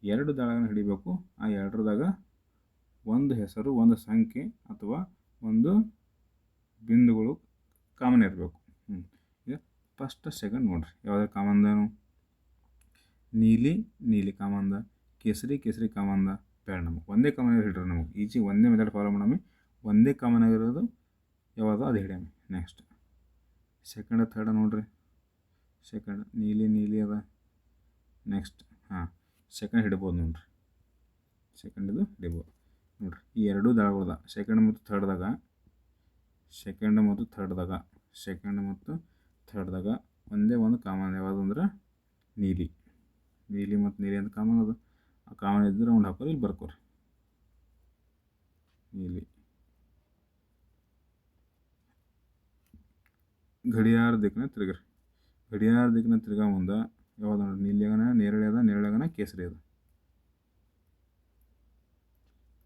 2 ದಾಳಗಳನ್ನು ಹಿಡಿಬೇಕು. ಆ 2ರದಾಗ ಒಂದು ಹೆಸರು, ಒಂದು ಸಂಖ್ಯೆ ಅಥವಾ ಒಂದು ಬಿಂದುಗಳು ಕಾಮನ್ ಇರಬೇಕು. ಈಗ ಫಸ್ಟ್ ಸೆಕೆಂಡ್ ನೋಡ್ರಿ, ಯಾವುದೇ ಕಾಮನ್ದೇನು, ನೀಲಿ ಕಾಮನ್ದ, ಕೇಸರಿ ಕಾಮನ್ದ ಬೇಡ. ನಮಗೆ ಒಂದೇ ಕಾಮನ್ ಹಿಡ್ರಿ. ನಮಗೆ ಈಜಿ ಒಂದೇ ಮೆಥಡ್ ಫಾಲೋ ಮಾಡಮ್ಮಿ. ಒಂದೇ ಕಾಮನ್ ಆಗಿರೋದು ಯಾವುದು ಅದು ಹಿಡಿಯಮ್ಮಿ. ನೆಕ್ಸ್ಟ್ ಸೆಕೆಂಡ್ ಥರ್ಡ್ ನೋಡ್ರಿ. ಸೆಕೆಂಡ್ ನೀಲಿ ಅದ. ನೆಕ್ಸ್ಟ್ ಸೆಕೆಂಡ್ ಹಿಡ್ಬೋದು ನೋಡ್ರಿ. ಸೆಕೆಂಡಿದು ಹಿಡಿಬೋದು ನೋಡ್ರಿ. ಈ 2 ದಾಳಗಳದ ಸೆಕೆಂಡ್ ಮತ್ತು ಥರ್ಡ್ದಾಗ ಒಂದೇ ಒಂದು ಕಾಮನ್ ಯಾವುದು ಅಂದ್ರೆ ನೀಲಿ ಮತ್ತು ನೀಲಿ ಅಂತ ಕಾಮನ್ ಅದು. ಆ ಕಾಮನ್ ಇದ್ದರೆ ರೌಂಡ್ ಹಾಕೋರಿ, ಇಲ್ಲಿ ಬರ್ಕೋರಿ ನೀಲಿ. ಗಡಿಯಾರ ದಿಕ್ಕನ್ನ ತಿರುಗ್ರಿ. ಗಡಿಯಾರ ದಿಕ್ಕನ್ನ ತಿರ್ಗೋ ಮುಂದೆ ಯಾವುದು ನೋಡ್ರಿ, ನೀಲಿಯಾಗನ ನೇರಳೆಯಾಗನ ಕೇಸರಿ ಅದ.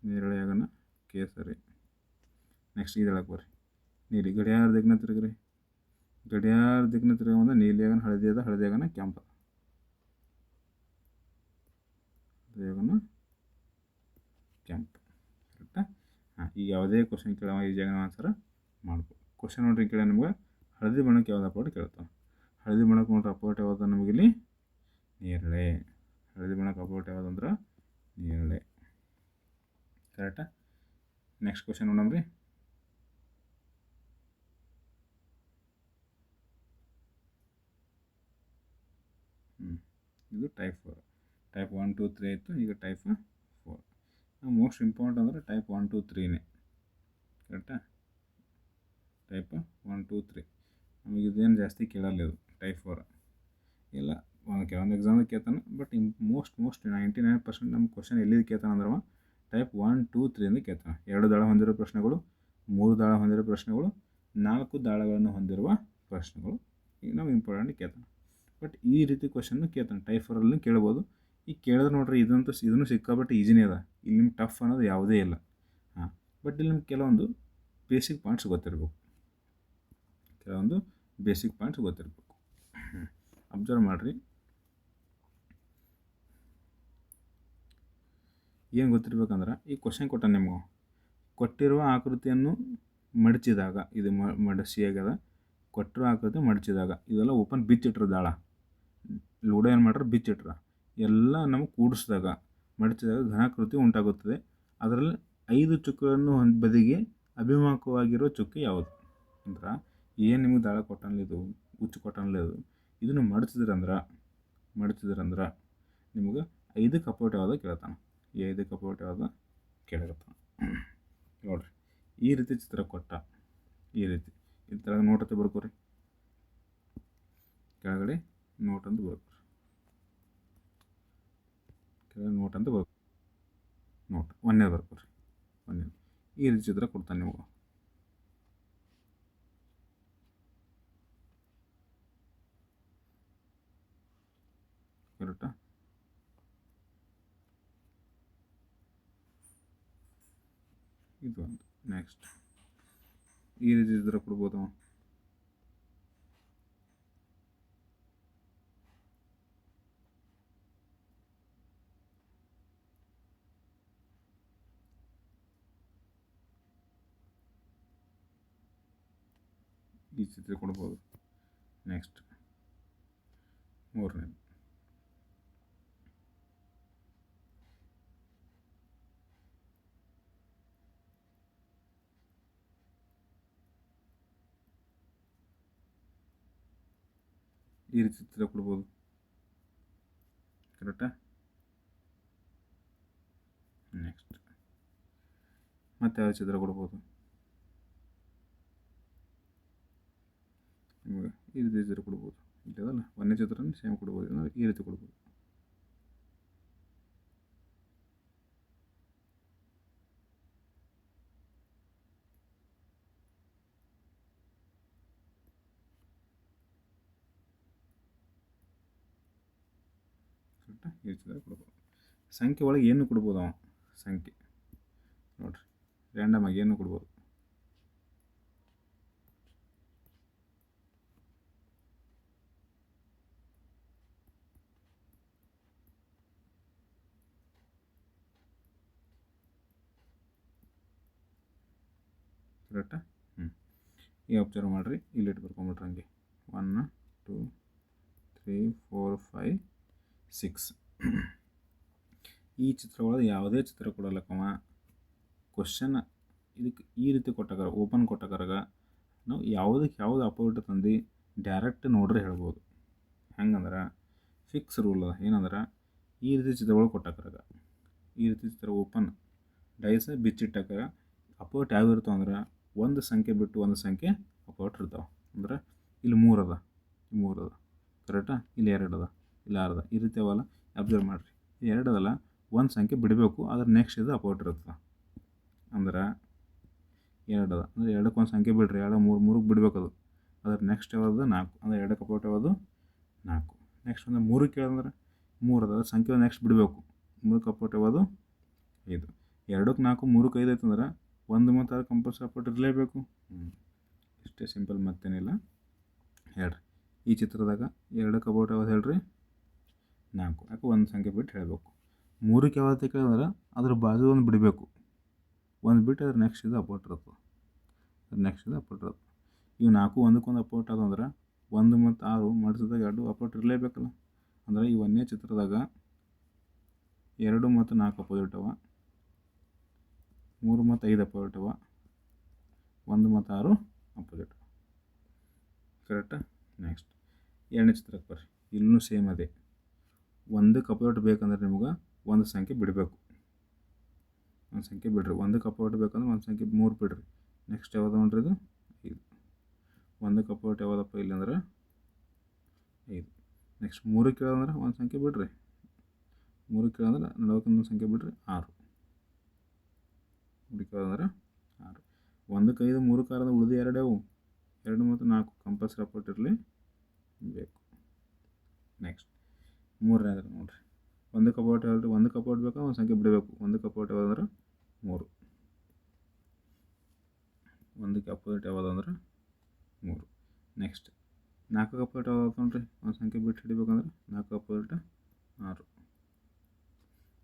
ನೇರಳೆಯಾಗನ ಕೇಸರಿ. ನೆಕ್ಸ್ಟ್ ಈ ದಳಕ್ಕೆ ಬರ್ರಿ. ನೀಲಿ. ಗಡಿಯಾರ ದಿಕ್ಕನ್ನ ತಿರುಗ್ರಿ. ಗಡಿಯಾರ ದಿಕ್ಕನ್ನ ತಿರುಗೋ ಮುಂದೆ ನೀಲಿಯಾಗನ ಹಳದಿಯಾಗನ ಕೆಂಪು. ಕರೆಕ್ಟಾ? ಈಗ ಯಾವುದೇ ಕ್ವಶನ್ ಕೇಳೋ ಈಜಿಯಾಗಿ ಆನ್ಸರ್ ಮಾಡ್ಬೋದು. ಕ್ವಶನ್ ನೋಡ್ರಿ ಕೇಳ ನಿಮ್ಗೆ ಹಳದಿ ಬಣ್ಣಕ್ಕೆ ಯಾವ್ದು ಅಪೋಸಿಟ್ ಕೇಳ್ತಾವೆ. ಹಳದಿ ಬಣ್ಣಕ್ಕೆ ನೋಡ್ರಿ ಅಪೋಸಿಟ್ ಯಾವುದು ನಮಗಿಲ್ಲಿ ನೇರಳೆ. ಹಳದಿ ಬಣ್ಣಕ್ಕೆ ಅಪೋಸಿಟ್ ಯಾವುದು ಅಂದ್ರೆ ನೇರಳೆ. ಕರೆಕ್ಟಾ? ನೆಕ್ಸ್ಟ್ ಕ್ವಶನ್ ನೋಡಮ್ರಿ. ಇದು ಟೈಪ್ 4. ಟೈಪ್ 1 2 3 ಇತ್ತು, ಈಗ ಟೈಪ್ 4. ಮೋಸ್ಟ್ ಇಂಪಾರ್ಟೆಂಟ್ ಅಂದರೆ ಟೈಪ್ 1 2 3ನೇ. ಕರೆಕ್ಟಾ? ಟೈಪ್ 1 2 3 ನಮಗೆ ಇದೇನು ಜಾಸ್ತಿ ಕೇಳಲ್ಲ. ಇದು ಟೈಪ್ 4 ಎಲ್ಲ ಕೆಲವೊಂದು ಎಕ್ಸಾಮ್ದಾಗ ಕೇಳ್ತಾನೆ. ಬಟ್ ಮೋಸ್ಟ್ 99% ನಮ್ಮ ಕ್ವಶನ್ ಎಲ್ಲಿದ್ದು ಕೇಳ್ತಾನೆ ಅಂದ್ರೆ ಟೈಪ್ 1, 2, 3 ಅಂತ ಕೇಳ್ತಾನೆ. 2 ದಾಳ ಹೊಂದಿರೋ ಪ್ರಶ್ನೆಗಳು, 3 ದಾಳ ಹೊಂದಿರೋ ಪ್ರಶ್ನೆಗಳು, 4 ದಾಳಗಳನ್ನು ಹೊಂದಿರುವ ಪ್ರಶ್ನೆಗಳು ಈಗ ನಾವು ಇಂಪಾರ್ಟೆಂಟ್ ಕೇಳ್ತಾನೆ. ಬಟ್ ಈ ರೀತಿ ಕ್ವಶನ್ನು ಕೇಳ್ತಾನೆ. ಟೈಪ್ 4 ಕೇಳ್ಬೋದು. ಈಗ ಕೇಳಿದ್ರೆ ನೋಡ್ರಿ ಇದನ್ನು ಸಿಕ್ಕಾಪಟ್ಟೆ ಈಸಿನೇ ಅದ. ಇಲ್ಲಿ ನಿಮ್ಗೆ ಟಫ್ ಅನ್ನೋದು ಯಾವುದೇ ಇಲ್ಲ. ಬಟ್ ಇಲ್ಲಿ ನಿಮ್ಗೆ ಕೆಲವೊಂದು ಬೇಸಿಕ್ ಪಾಯಿಂಟ್ಸ್ ಗೊತ್ತಿರಬೇಕು. ಅಬ್ಸರ್ವ್ ಮಾಡಿರಿ. ಏನು ಗೊತ್ತಿರ್ಬೇಕಂದ್ರೆ ಈ ಕ್ವಶನ್ ಕೊಟ್ಟ ನಿಮ್ಗೆ ಕೊಟ್ಟಿರುವ ಆಕೃತಿಯನ್ನು ಮಡಚಿದಾಗ, ಇದು ಮಡಚಿಯಾಗ್ಯದ, ಕೊಟ್ಟಿರೋ ಆಕೃತಿ ಮಡಚಿದಾಗ ಇದೆಲ್ಲ ಓಪನ್ ಬಿಚ್ಚಿಟ್ರ ದಾಳ ಲೂಡೋ ಏನು ಮಾಡ್ರೆ ಬಿಚ್ಚಿಟ್ರ ಎಲ್ಲ ನಮಗೆ ಕೂಡಿಸಿದಾಗ ಮಡಚಿದಾಗ ಘನಾಕೃತಿ ಉಂಟಾಗುತ್ತದೆ. ಅದರಲ್ಲಿ 5 ಚುಕ್ಕೆಗಳನ್ನು ಬದಿಗೆ ಅಭಿಮುಖವಾಗಿರೋ ಚುಕ್ಕೆ ಯಾವುದು ಅಂದ್ರೆ ಏನು ನಿಮಗೆ ದಾಳ ಕೊಟ್ಟನ್ಲಿದು, ಉಚ್ಚು ಕೊಟ್ಟನ್ಲಿದು, ಇದನ್ನು ಮಡಚಿದ್ರಂದ್ರೆ ನಿಮಗೆ 5 ಅಪೋಟ್ ಯಾವುದು ಕೇಳ್ತಾನೆ. ಈ 5 ಅಪೋಟ್ ಯಾವುದು ಕೇಳಿರ್ತಾನೆ. ನೋಡಿರಿ ಈ ರೀತಿ ಚಿತ್ರ ಕೊಟ್ಟ, ಈ ರೀತಿ ಇದ್ರಾಗ ನೋಟ್ ಅಂತ ಬರ್ಕೋರಿ, ಕೆಳಗಡೆ ನೋಟ್ ಅಂತ ಬರ್ಕೋರಿ, ನೋಟ್ ಒಂದೇ ಬರ್ಕೋರಿ. ಈ ರೀತಿ ಚಿತ್ರ ಕೊಡ್ತಾನೆ ನಿಮಗೆ. ಕರೆಕ್ಟಾ? ಇದು ಒಂದು ನೆಕ್ಸ್ಟ್ ಈ ರೀತಿ ಚಿತ್ರ ಕೊಡ್ಬೋದು. ಈ ಚಿತ್ರ ಕೊಡ್ಬೋದು. ನೆಕ್ಸ್ಟ್ ಮೂರನೇ ಈ ರೀತಿ ಚಿತ್ರ ಕೊಡ್ಬೋದು. ಕರೆಕ್ಟಾ? ನೆಕ್ಸ್ಟ್ ಮತ್ತೆ ಯಾವ ಚಿತ್ರ ಕೊಡ್ಬೋದು ನಿಮಗೆ? ಈ ರೀತಿ ಚಿತ್ರ ಕೊಡ್ಬೋದು. ಇಲ್ಲದಲ್ಲ ಒಂದೇ ಚಿತ್ರನ ಸೇಮ್ ಕೊಡ್ಬೋದು. ಈ ರೀತಿ ಕೊಡ್ಬೋದು. ಕರೆಕ್ಟಾ? ಈ ಚಿತ್ರ ಕೊಡ್ಬೋದು. ಸಂಖ್ಯೆ ಒಳಗೆ ಏನು ಕೊಡ್ಬೋದು ಅವ? ಸಂಖ್ಯೆ ನೋಡಿರಿ ರ್ಯಾಂಡಮ್ ಆಗಿ ಏನು ಕೊಡ್ಬೋದು. ಕರೆಕ್ಟಾ? ಈಗ ಅಬ್ಸರ್ವ್ ಮಾಡಿರಿ, ಇಲ್ಲಿ ಇಟ್ಟು ಬರ್ಕೊಂಬಿಟ್ರೆ ಹಂಗೆ 1, 2, 3, 4, 5, 6. ಈ ಚಿತ್ರ ಒಳಗೆ ಯಾವುದೇ ಚಿತ್ರ ಕೊಡಲಕ್ಕವ ಕ್ವಶನ್ ಇದಕ್ಕೆ ಈ ರೀತಿ ಕೊಟ್ಟಾಗ ಓಪನ್ ಕೊಟ್ಟಾಗ ನಾವು ಯಾವುದಕ್ಕೆ ಯಾವುದು ಅಪೋಸಿಟ್ ತಂದು ಡೈರೆಕ್ಟ್ ನೋಡ್ರೆ ಹೇಳ್ಬೋದು. ಹೆಂಗಂದ್ರೆ ಫಿಕ್ಸ್ ರೂಲ್ ಅದ. ಏನಂದ್ರೆ ಈ ರೀತಿ ಚಿತ್ರಗಳು ಕೊಟ್ಟಾಗ ಈ ರೀತಿ ಚಿತ್ರ ಓಪನ್ ಡೈಸ್ ಬಿಚ್ಚಿಟ್ಟಾಗ ಅಪೋಸಿಟ್ ಯಾವ ಇರ್ತಾವೆ ಅಂದ್ರೆ ಒಂದು ಸಂಖ್ಯೆ ಬಿಟ್ಟು ಒಂದು ಸಂಖ್ಯೆ ಅಪೋಸಿಟ್ ಇರ್ತಾವೆ. ಅಂದ್ರೆ ಇಲ್ಲಿ 3 ಅದ, 3 ಅದ. ಕರೆಕ್ಟಾ? ಇಲ್ಲಿ 2 ಅದ, ಇಲ್ಲಿ 6 ಅದ. ಈ ರೀತಿ ಅವಲ್ಲ ಅಬ್ಸರ್ವ್ ಮಾಡಿರಿ. 2 ಅದಲ್ಲ, ಒಂದು ಸಂಖ್ಯೆ ಬಿಡಬೇಕು, ಅದ್ರ ನೆಕ್ಸ್ಟ್ ಇದು ಅಪೋಸಿಟ್ ಇರ್ತದೆ. ಅಂದ್ರೆ 2 ಅದ ಅಂದರೆ 2ಕ್ಕೆ ಒಂದು ಸಂಖ್ಯೆ ಬಿಡ್ರಿ, 2, 3, 3ಕ್ಕೆ ಬಿಡಬೇಕದು. ಅದ್ರ ನೆಕ್ಸ್ಟ್ ಯಾವುದು? 4. ಅಂದರೆ 2ಕ್ಕೆ ಅಪೋಸಿಟ್ ಯಾವುದು? 4. ನೆಕ್ಸ್ಟ್ ಒಂದು 3ಕ್ಕೆ ಕೇಳಿದ್ರೆ 3 ಅದ, ಸಂಖ್ಯೆ ನೆಕ್ಸ್ಟ್ ಬಿಡಬೇಕು. 3ಕ್ಕೆ ಅಪೋಸಿಟ್ ಯಾವುದು? 5. 2ಕ್ಕೆ 4, 3ಕ್ಕೆ 5 ಐತಂದ್ರೆ 1 ಮತ್ತು 6 ಕಂಪಲ್ಸರಿ ಅಪೋಸಿಟ್ ಇರಲೇಬೇಕು. ಇಷ್ಟೇ ಸಿಂಪಲ್, ಮತ್ತೇನಿಲ್ಲ. ಹೇಳ್ರಿ ಈ ಚಿತ್ರದಾಗ 2ಕ್ಕೆ ಅಪೋಸಿಟ್ ಯಾವುದು ಹೇಳ್ರಿ? 4. ಯಾಕೆ ಒಂದು ಸಂಖ್ಯೆ ಬಿಟ್ಟು ಹೇಳಬೇಕು. 3ಕ್ಕೆ ಯಾವತ್ತು ಕೇಳಿದ್ರೆ ಅದ್ರ ಬಾಜು ಒಂದು ಬಿಡಬೇಕು, ಒಂದು ಬಿಟ್ಟು ಅದ್ರ ನೆಕ್ಸ್ಟ್ ಇದು ಅಪೋಸಿಟ್ ಇರ್ತದೆ. ಇವು 4 ಒಂದಕ್ಕೊಂದು ಅಪೋಸಿಟ್ ಅದಂದ್ರೆ 1 ಮತ್ತು 6 ಮಾಡಿಸಿದಾಗ 2 ಅಪೋಸಿಟ್ ಇರಲೇಬೇಕಲ್ಲ. ಅಂದರೆ ಈ ಒಂದೇ ಚಿತ್ರದಾಗ 2 ಮತ್ತು 4 ಅಪೋಸಿಟ್ ಅವ, 3 ಮತ್ತು 5 ಅಪೋಸಿಟ್ ಅವ, 1 ಮತ್ತು 6 ಅಪೋಸಿಟ್. ಕರೆಕ್ಟಾ? ನೆಕ್ಸ್ಟ್ ಎರಡನೇ ಚಿತ್ರಕ್ಕೆ ಬರ್ರಿ. ಇಲ್ಲೂ ಸೇಮ್ ಅದೇ. ಒಂದಕ್ಕೆ ಅಪೋಸಿಟ್ ಬೇಕಂದ್ರೆ ನಿಮ್ಗೆ ಒಂದು ಸಂಖ್ಯೆ ಬಿಡಬೇಕು, ಒಂದು ಸಂಖ್ಯೆ ಬಿಡ್ರಿ. ಒಂದಕ್ಕೆ ಅಪೋಸಿಟ್ ಬೇಕಂದ್ರೆ ಒಂದು ಸಂಖ್ಯೆ 3 ಬಿಡ್ರಿ. ನೆಕ್ಸ್ಟ್ ಯಾವುದು ನೋಡ್ರಿ? ಇದು 5. ಒಂದಕ್ಕೆ ಅಪೋಸಿಟ್ ಯಾವುದಪ್ಪ ಇಲ್ಲಿ ಅಂದ್ರೆ 5. ನೆಕ್ಸ್ಟ್ 3 ಕೇಳೋದಂದ್ರೆ ಒಂದು ಸಂಖ್ಯೆ ಬಿಡ್ರಿ, 3 ಕೇಳೋದ್ರೆ ನಡವತ್ತೊಂದು ಸಂಖ್ಯೆ ಬಿಡ್ರಿ 6. 3 ಕೇಳೋದಂದ್ರೆ 6. 1ಕ್ಕೆ 5 3 ಕಾರದ ಉಳಿದು 2 ಅವು, 2 ಮತ್ತು 4 ಕಂಪಲ್ಸರಿ ಅಪೋಸಿಟ್ ಇರಲಿ ಬೇಕು. ನೆಕ್ಸ್ಟ್ 3ನೇದು ನೋಡಿರಿ, 1ಕ್ಕೆ ಅಪೋಸಿಟ್ ಯಾವ್ದು, 1ಕ್ಕೆ ಅಪೋಸಿಟ್ ಬೇಕಾ ಒಂದು ಸಂಖ್ಯೆ ಬಿಡಬೇಕು. 1ಕ್ಕೆ ಅಪೋಸಿಟ್ ಯಾವ್ದಂದ್ರೆ 3. 1ಕ್ಕೆ ಅಪೋಸಿಟ್ ಯಾವುದಂದ್ರೆ 3. ನೆಕ್ಸ್ಟ್ 4ಕ್ಕೆ ಅಪೋಸಿಟ್ ಯಾವ್ದು ನೋಡ್ರಿ, ಒಂದು ಸಂಖ್ಯೆ ಬಿಟ್ಟು ಹಿಡಿಬೇಕಂದ್ರೆ 4ಕ್ಕೆ ಅಪೋಸಿಟ್ 6.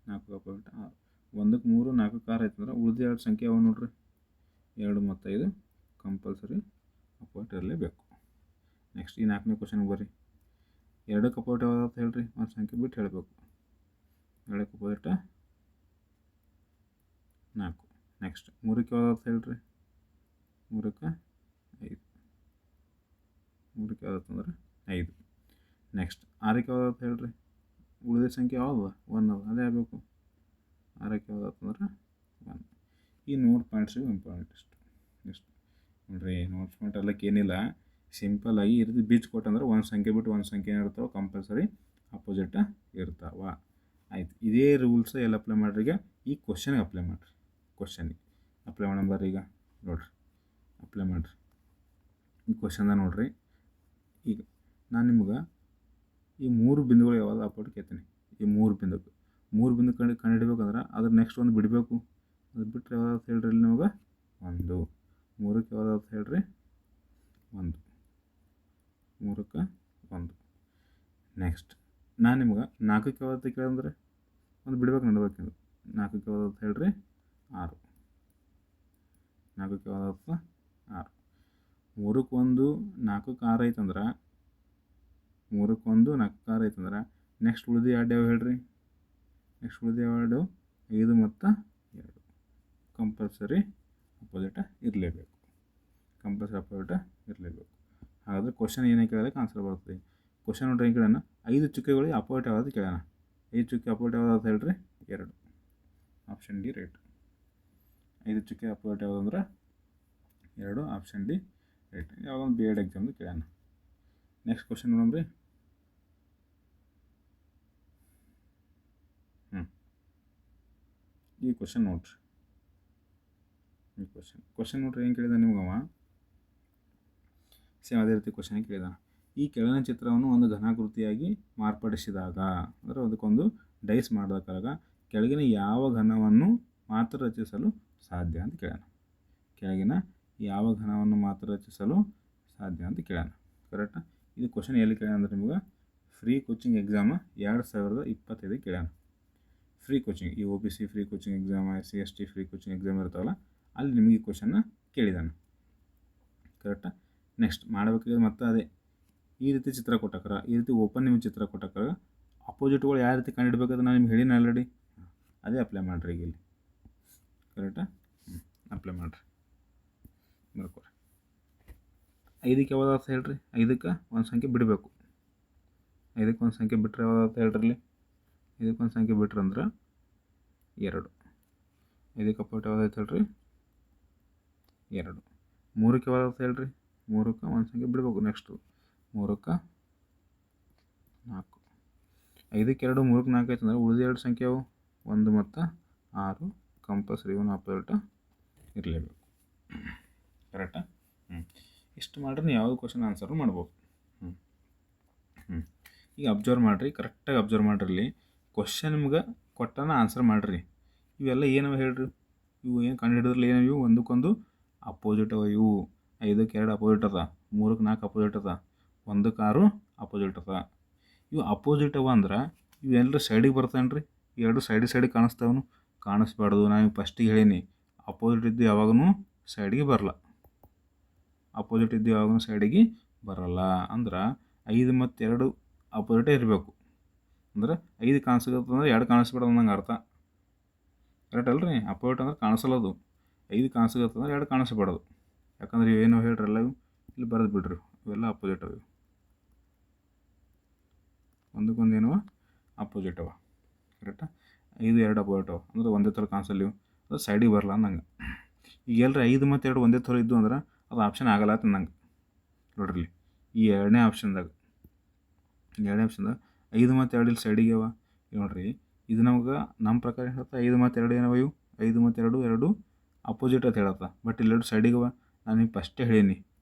4ಕ್ಕೆ ಅಪೋಸಿಟ್ 6. 1ಕ್ಕೆ 3 4ಕ್ಕೆ 6 ಆಯ್ತಂದ್ರೆ ಉಳಿದ 2 ಸಂಖ್ಯೆ ಯಾವ ನೋಡ್ರಿ, 2 ಮತ್ತು 5 ಕಂಪಲ್ಸರಿ ಅಪೋಸಿಟ್ ಇರಲೇಬೇಕು. ನೆಕ್ಸ್ಟ್ ಈ 4ನೇ ಕ್ವಶನ್ಗೆ ಬರ್ರಿ. 2ಕ್ಕೆ ಅಪೋಸಿಟ್ ಯಾವ್ದು ಅಂತ ಹೇಳ್ರಿ, ಒಂದು ಸಂಖ್ಯೆ ಬಿಟ್ಟು ಹೇಳಬೇಕು. 2ಕ್ಕೆ ಅಪೋಸಿಟ್ 4. ನೆಕ್ಸ್ಟ್ 3ಕ್ಕೆ ಯಾವ್ದು ಅಂತ ಹೇಳ್ರಿ, 3ಕ್ಕೆ 5. 3ಕ್ಕೆ ಯಾವ್ದು ಅಂದ್ರೆ 5. ನೆಕ್ಸ್ಟ್ 6ಕ್ಕೆ ಯಾವ್ದು ಅಂತ ಹೇಳ್ರಿ, ಉಳಿದ ಸಂಖ್ಯೆ ಯಾವ್ದು 1 ಅದ, ಅದೇ ಆಗಬೇಕು. 6ಕ್ಕೆ ಯಾವ್ದು ಅಂದ್ರೆ 1. ಈ ನೋಟ್ ಪಾಯಿಂಟ್ಸು ಇಂಪಾರ್ಟೆಂಟ್ ಇಷ್ಟು ನೋಡ್ರಿ. ನೋಟ್ಸ್ ಪಾಯಿಂಟ್ ಅಲ್ಲಕ್ಕೆ ಏನಿಲ್ಲ, ಸಿಂಪಲ್ಲಾಗಿ ಈ ರೀತಿ ಬೀಚ್ ಕೊಟ್ಟಂದ್ರೆ ಒಂದು ಸಂಖ್ಯೆ ಬಿಟ್ಟು ಒಂದು ಸಂಖ್ಯೆ ಏನಿರ್ತಾವೆ ಕಂಪಲ್ಸರಿ ಅಪೋಸಿಟ್ ಇರ್ತಾವ. ಆಯ್ತು, ಇದೇ ರೂಲ್ಸ್ ಎಲ್ಲ ಅಪ್ಲೈ ಮಾಡಿರಿ. ಈಗ ಈ ಕ್ವಶನ್ಗೆ ಅಪ್ಲೈ ಮಾಡಿರಿ. ಕ್ವಶನಿಗೆ ಅಪ್ಲೈ ಮಾಡಂಬರ್ರಿ. ಈಗ ನೋಡಿರಿ ಅಪ್ಲೈ ಮಾಡಿರಿ. ಈ ಕ್ವಶನ್ದಾಗ ನೋಡಿರಿ, ಈಗ ನಾನು ನಿಮ್ಗೆ ಈ 3 ಬಿಂದುಗಳು ಯಾವ್ದು ಅಪೋಸಿಟ್ ಕೇಳ್ತೀನಿ. ಈ 3 ಬಿಂದು ಕಂಡುಹಿಡ್ಬೇಕಂದ್ರೆ ಅದ್ರ ನೆಕ್ಸ್ಟ್ ಒಂದು ಬಿಡಬೇಕು. ಅದು ಬಿಟ್ಟರೆ ಯಾವ್ದು ಹೇಳ್ರಿ, ಇಲ್ಲಿ ನಿಮಗೆ 1. 3ಕ್ಕೆ ಯಾವ್ದು ಹೇಳ್ರಿ, 1. 3ಕ್ಕೆ 1. ನೆಕ್ಸ್ಟ್ ನಾನು ನಿಮ್ಗೆ 4ಕ್ಕೆ ಯಾವ್ದು ಕೇಳಂದ್ರೆ ಒಂದು ಬಿಡ್ಬೇಕು ನಡ್ಬೇಕಿಂದು. 4ಕ್ಕೆ ಯಾವ್ದು ಹೇಳ್ರಿ 6. 4ಕ್ಕೆ ಯಾವ್ದು 6. 3ಕ್ಕೆ 1 4ಕ್ಕೆ 6 ಐತಂದ್ರೆ 3ಕ್ಕೆ 1 4ಕ್ಕೆ 6 ಐತಂದ್ರೆ ನೆಕ್ಸ್ಟ್ ಉಳಿದು 2 ಯಾವ ಹೇಳ್ರಿ, ನೆಕ್ಸ್ಟ್ ಉಳಿದು 2 5 ಮತ್ತು 2 ಕಂಪಲ್ಸರಿ ಅಪೋಸಿಟ್ ಇರಲೇಬೇಕು. ಕಂಪಲ್ಸರಿ ಅಪೋಸಿಟ್ ಇರಲೇಬೇಕು. ಹಾಗಾದರೆ ಕ್ವಶನ್ ಏನೇ ಕೇಳೋದಕ್ಕೆ ಆನ್ಸರ್ ಬರ್ತದೆ. ಕ್ವಶನ್ ನೋಡ್ರಿ ಏನು ಕೇಳೋಣ, 5 ಚುಕ್ಕೆಗಳಿಗೆ ಅಪೋಸಿಟ್ ಯಾವ್ದು ಕೇಳೋಣ. 5 ಚುಕ್ಕೆ ಅಪೋಸಿಟ್ ಯಾವ್ದು ಹೇಳ್ರಿ, 2. Option D right. 5 ಚುಕ್ಕೆ ಅಪೋಸಿಟ್ ಯಾವುದಂದ್ರೆ 2. Option D right. ಯಾವ್ದೊಂದು ಬಿ ಎಡ್ ಎಕ್ಸಾಮ್ದು ಕೇಳೋಣ. ನೆಕ್ಸ್ಟ್ ಕ್ವಶನ್ ನೋಡೋಣ್ರಿ. ಈ ಕ್ವಶನ್ ನೋಡ್ರಿ, ಈ ಕ್ವಶನ್ ನೋಡ್ರಿ ಏನು ಕೇಳಿದ ನಿಮ್ಗವ, ಸೇಮ್ ಅದೇ ರೀತಿ ಕ್ವಶನ್ ಕೇಳಿದ. ಈ ಕೆಳಗಿನ ಚಿತ್ರವನ್ನು ಒಂದು ಘನಾಕೃತಿಯಾಗಿ ಮಾರ್ಪಡಿಸಿದಾಗ, ಅಂದರೆ ಅದಕ್ಕೊಂದು ಡೈಸ್ ಮಾಡಿದಾಗ ಕೆಳಗಿನ ಯಾವ ಘನವನ್ನು ಮಾತ್ರ ರಚಿಸಲು ಸಾಧ್ಯ ಅಂತ ಕೇಳೋಣ. ಕೆಳಗಿನ ಯಾವ ಘನವನ್ನು ಮಾತ್ರ ರಚಿಸಲು ಸಾಧ್ಯ ಅಂತ ಕೇಳೋಣ. ಕರೆಕ್ಟಾ? ಇದು ಕ್ವಶನ್ ಎಲ್ಲಿ ಕೇಳೋಣ ಅಂದ್ರೆ ನಿಮ್ಗೆ ಫ್ರೀ ಕೋಚಿಂಗ್ ಎಕ್ಸಾಮ್ 2025 ಕೇಳೋಣ. ಫ್ರೀ ಕೋಚಿಂಗ್, ಈ OBC free coaching exam, SC ST free coaching exam ಇರ್ತಾವಲ್ಲ, ಅಲ್ಲಿ ನಿಮಗೆ ಈ ಕ್ವಶನ್ನ ಕೇಳಿದಾನೆ. ಕರೆಕ್ಟಾ? ನೆಕ್ಸ್ಟ್ ಮಾಡಬೇಕಾದ್ರೆ ಮತ್ತೆ ಅದೇ ಈ ರೀತಿ ಚಿತ್ರ ಕೊಟ್ಟಕ್ಕಾರ, ಈ ರೀತಿ ಓಪನ್ ನಿಮ್ಗೆ ಚಿತ್ರ ಕೊಟ್ಟಕ್ಕಾರ ಅಪೋಸಿಟ್ಗಳು ಯಾವ ರೀತಿ ಕಂಡುಹಿಡ್ಬೇಕಾದ್ರೆ ನಾನು ನಿಮ್ಗೆ ಹೇಳಿನ ಆಲ್ರೆಡಿ, ಅದೇ ಅಪ್ಲೈ ಮಾಡಿರಿ ಈಗ ಇಲ್ಲಿ. ಕರೆಕ್ಟಾ? ಅಪ್ಲೈ ಮಾಡಿರಿ, ಬರ್ಕೊರಿ. 5ಕ್ಕೆ ಯಾವ್ದು ಅಂತ ಹೇಳ್ರಿ, 5ಕ್ಕೆ ಒಂದು ಸಂಖ್ಯೆ ಬಿಡಬೇಕು. 5ಕ್ಕೆ ಒಂದು ಸಂಖ್ಯೆ ಬಿಟ್ಟರೆ ಯಾವ್ದು ಅಂತ ಹೇಳ್ರಿ ಇಲ್ಲಿ, 5ಕ್ಕೆ ಒಂದು ಸಂಖ್ಯೆ ಬಿಟ್ರೆ ಅಂದ್ರೆ 2. 5ಕ್ಕೆ ಅಪೋಸಿಟ್ ಯಾವ್ದು ಐತೆ ಹೇಳ್ರಿ, 2. 3ಕ್ಕೆ ಯಾವ್ದು ಅಂತ ಹೇಳ್ರಿ, 3ಕ್ಕೆ ಒಂದು ಸಂಖ್ಯೆ ಬಿಡಬೇಕು. ನೆಕ್ಸ್ಟು 3ಕ್ಕೆ 4. 5ಕ್ಕೆ 2 3ಕ್ಕೆ 4 ಐತೆ ಅಂದ್ರೆ ಉಳಿದ 2 ಸಂಖ್ಯೆ ಅವು 1 ಮತ್ತು 6 ಕಂಪಲ್ಸರಿ ಇವನು ಅಪೋಸಿಟ್ ಇರಲೇಬೇಕು. ಕರೆಕ್ಟಾ? ಇಷ್ಟು ಮಾಡ್ರಿ ನೀವು ಯಾವುದು ಕ್ವಶನ್ ಆನ್ಸರು ಮಾಡ್ಬೋದು. ಈಗ ಅಬ್ಸರ್ವ್ ಮಾಡಿರಿ, ಕರೆಕ್ಟಾಗಿ ಅಬ್ಸರ್ವ್ ಮಾಡಿರಿ. ಕ್ವಶನ್ ನಿಮ್ಗೆ ಕೊಟ್ಟಾನ ಆನ್ಸರ್ ಮಾಡಿರಿ. ಇವೆಲ್ಲ ಏನವ ಹೇಳ್ರಿ, ಇವು ಏನು ಕಂಡು ಹಿಡಿದ್ರಲ್ಲ ಏನವ, ಇವು ಒಂದಕ್ಕೊಂದು ಅಪೋಸಿಟ್ ಅವ. ಇವು 5ಕ್ಕೆ 2 ಅಪೋಸಿಟ್ ಅದ, 3ಕ್ಕೆ 4 ಅಪೋಸಿಟ್ ಅದ, 1ಕ್ಕೆ 6 ಅಪೋಸಿಟ್ ಅದ. ಇವು ಅಪೋಸಿಟ್ ಅವ ಅಂದ್ರೆ ಇವೆಲ್ಲರೂ ಸೈಡಿಗೆ ಬರ್ತಾನೆ ರೀ. ಎರಡು ಸೈಡಿಗೆ ಕಾಣಿಸ್ತಾವನು, ಕಾಣಿಸ್ಬಾರ್ದು. ನಾನು ಫಸ್ಟಿಗೆ ಹೇಳೀನಿ, ಅಪೋಸಿಟ್ ಇದ್ದು ಯಾವಾಗೂ ಸೈಡಿಗೆ ಬರಲ್ಲ. ಅಪೋಸಿಟ್ ಇದ್ದು ಯಾವಾಗೂ ಸೈಡಿಗೆ ಬರಲ್ಲ. ಅಂದ್ರೆ 5 ಮತ್ತು 2 ಅಪೋಸಿಟೇ ಇರಬೇಕು. ಅಂದ್ರೆ 5 ಕಾಣಿಸ್ಬೇಕಂದ್ರೆ 2 ಕಾಣಿಸ್ಬಿಡೋದು ನಂಗೆ ಅರ್ಥ. ಕರೆಕ್ಟ್ ಅಲ್ರಿ? ಅಪೋಸಿಟ್ ಅಂದ್ರೆ ಕಾಣಿಸಲ್ಲದು. 5 ಕಾಣಿಸ್ಬೇಕಂದ್ರೆ 2 ಕಾಣಿಸ್ಬಿಡೋದು. ಯಾಕಂದ್ರೆ ಇವೇನೋ ಹೇಳ್ರಲ್ಲ, ಇವು ಇಲ್ಲಿ ಬರೆದು ಬಿಡ್ರಿ, ಇವೆಲ್ಲ ಅಪೋಸಿಟ್ ಅವು. ಒಂದಕ್ಕೊಂದು ಏನವ ಅಪೋಸಿಟ್ ಅವ. ಕರೆಕ್ಟಾ? 5 2 ಅಪೋಸಿಟ್ ಅವ ಅಂದ್ರೆ ಒಂದೇ ಥರ ಕಾಣಿಸಲ್ಲ ಇವು, ಅದು ಸೈಡಿಗೆ ಬರಲ್ಲ ಅಂದಂಗೆ. ಈಗ ಎಲ್ಲರೂ 5 ಮತ್ತು 2 ಒಂದೇ ಥರ ಇದ್ದು ಅಂದ್ರೆ ಅದು ಆಪ್ಷನ್ ಆಗಲ್ಲ ಅಂತ ನಂಗೆ. ನೋಡ್ರಿ ಈ 2ನೇ ಆಪ್ಷನ್ದಾಗ ಎರಡನೇ ಆಪ್ಷನ್ದಾಗ 5 ಮತ್ತು 2 ಇಲ್ಲಿ ಸೈಡಿಗೆ ಅವ. ನೋಡಿರಿ ಇದು ನಮ್ಗೆ ನಮ್ಮ ಪ್ರಕಾರ ಏನು ಹೇಳ್ತಾ 5 ಮತ್ತು 2 ಏನವ ಇವು 5 ಮತ್ತು 2 ಎರಡು ಅಪೋಸಿಟ್ ಅಂತ ಹೇಳತ್ತ. ಬಟ್ ಇಲ್ಲಿ 2 ಸೈಡಿಗೆ ಅವ. ನಾನು ನಿಮ್ಗೆ ಫಸ್ಟೇ ಹೇಳೀನಿ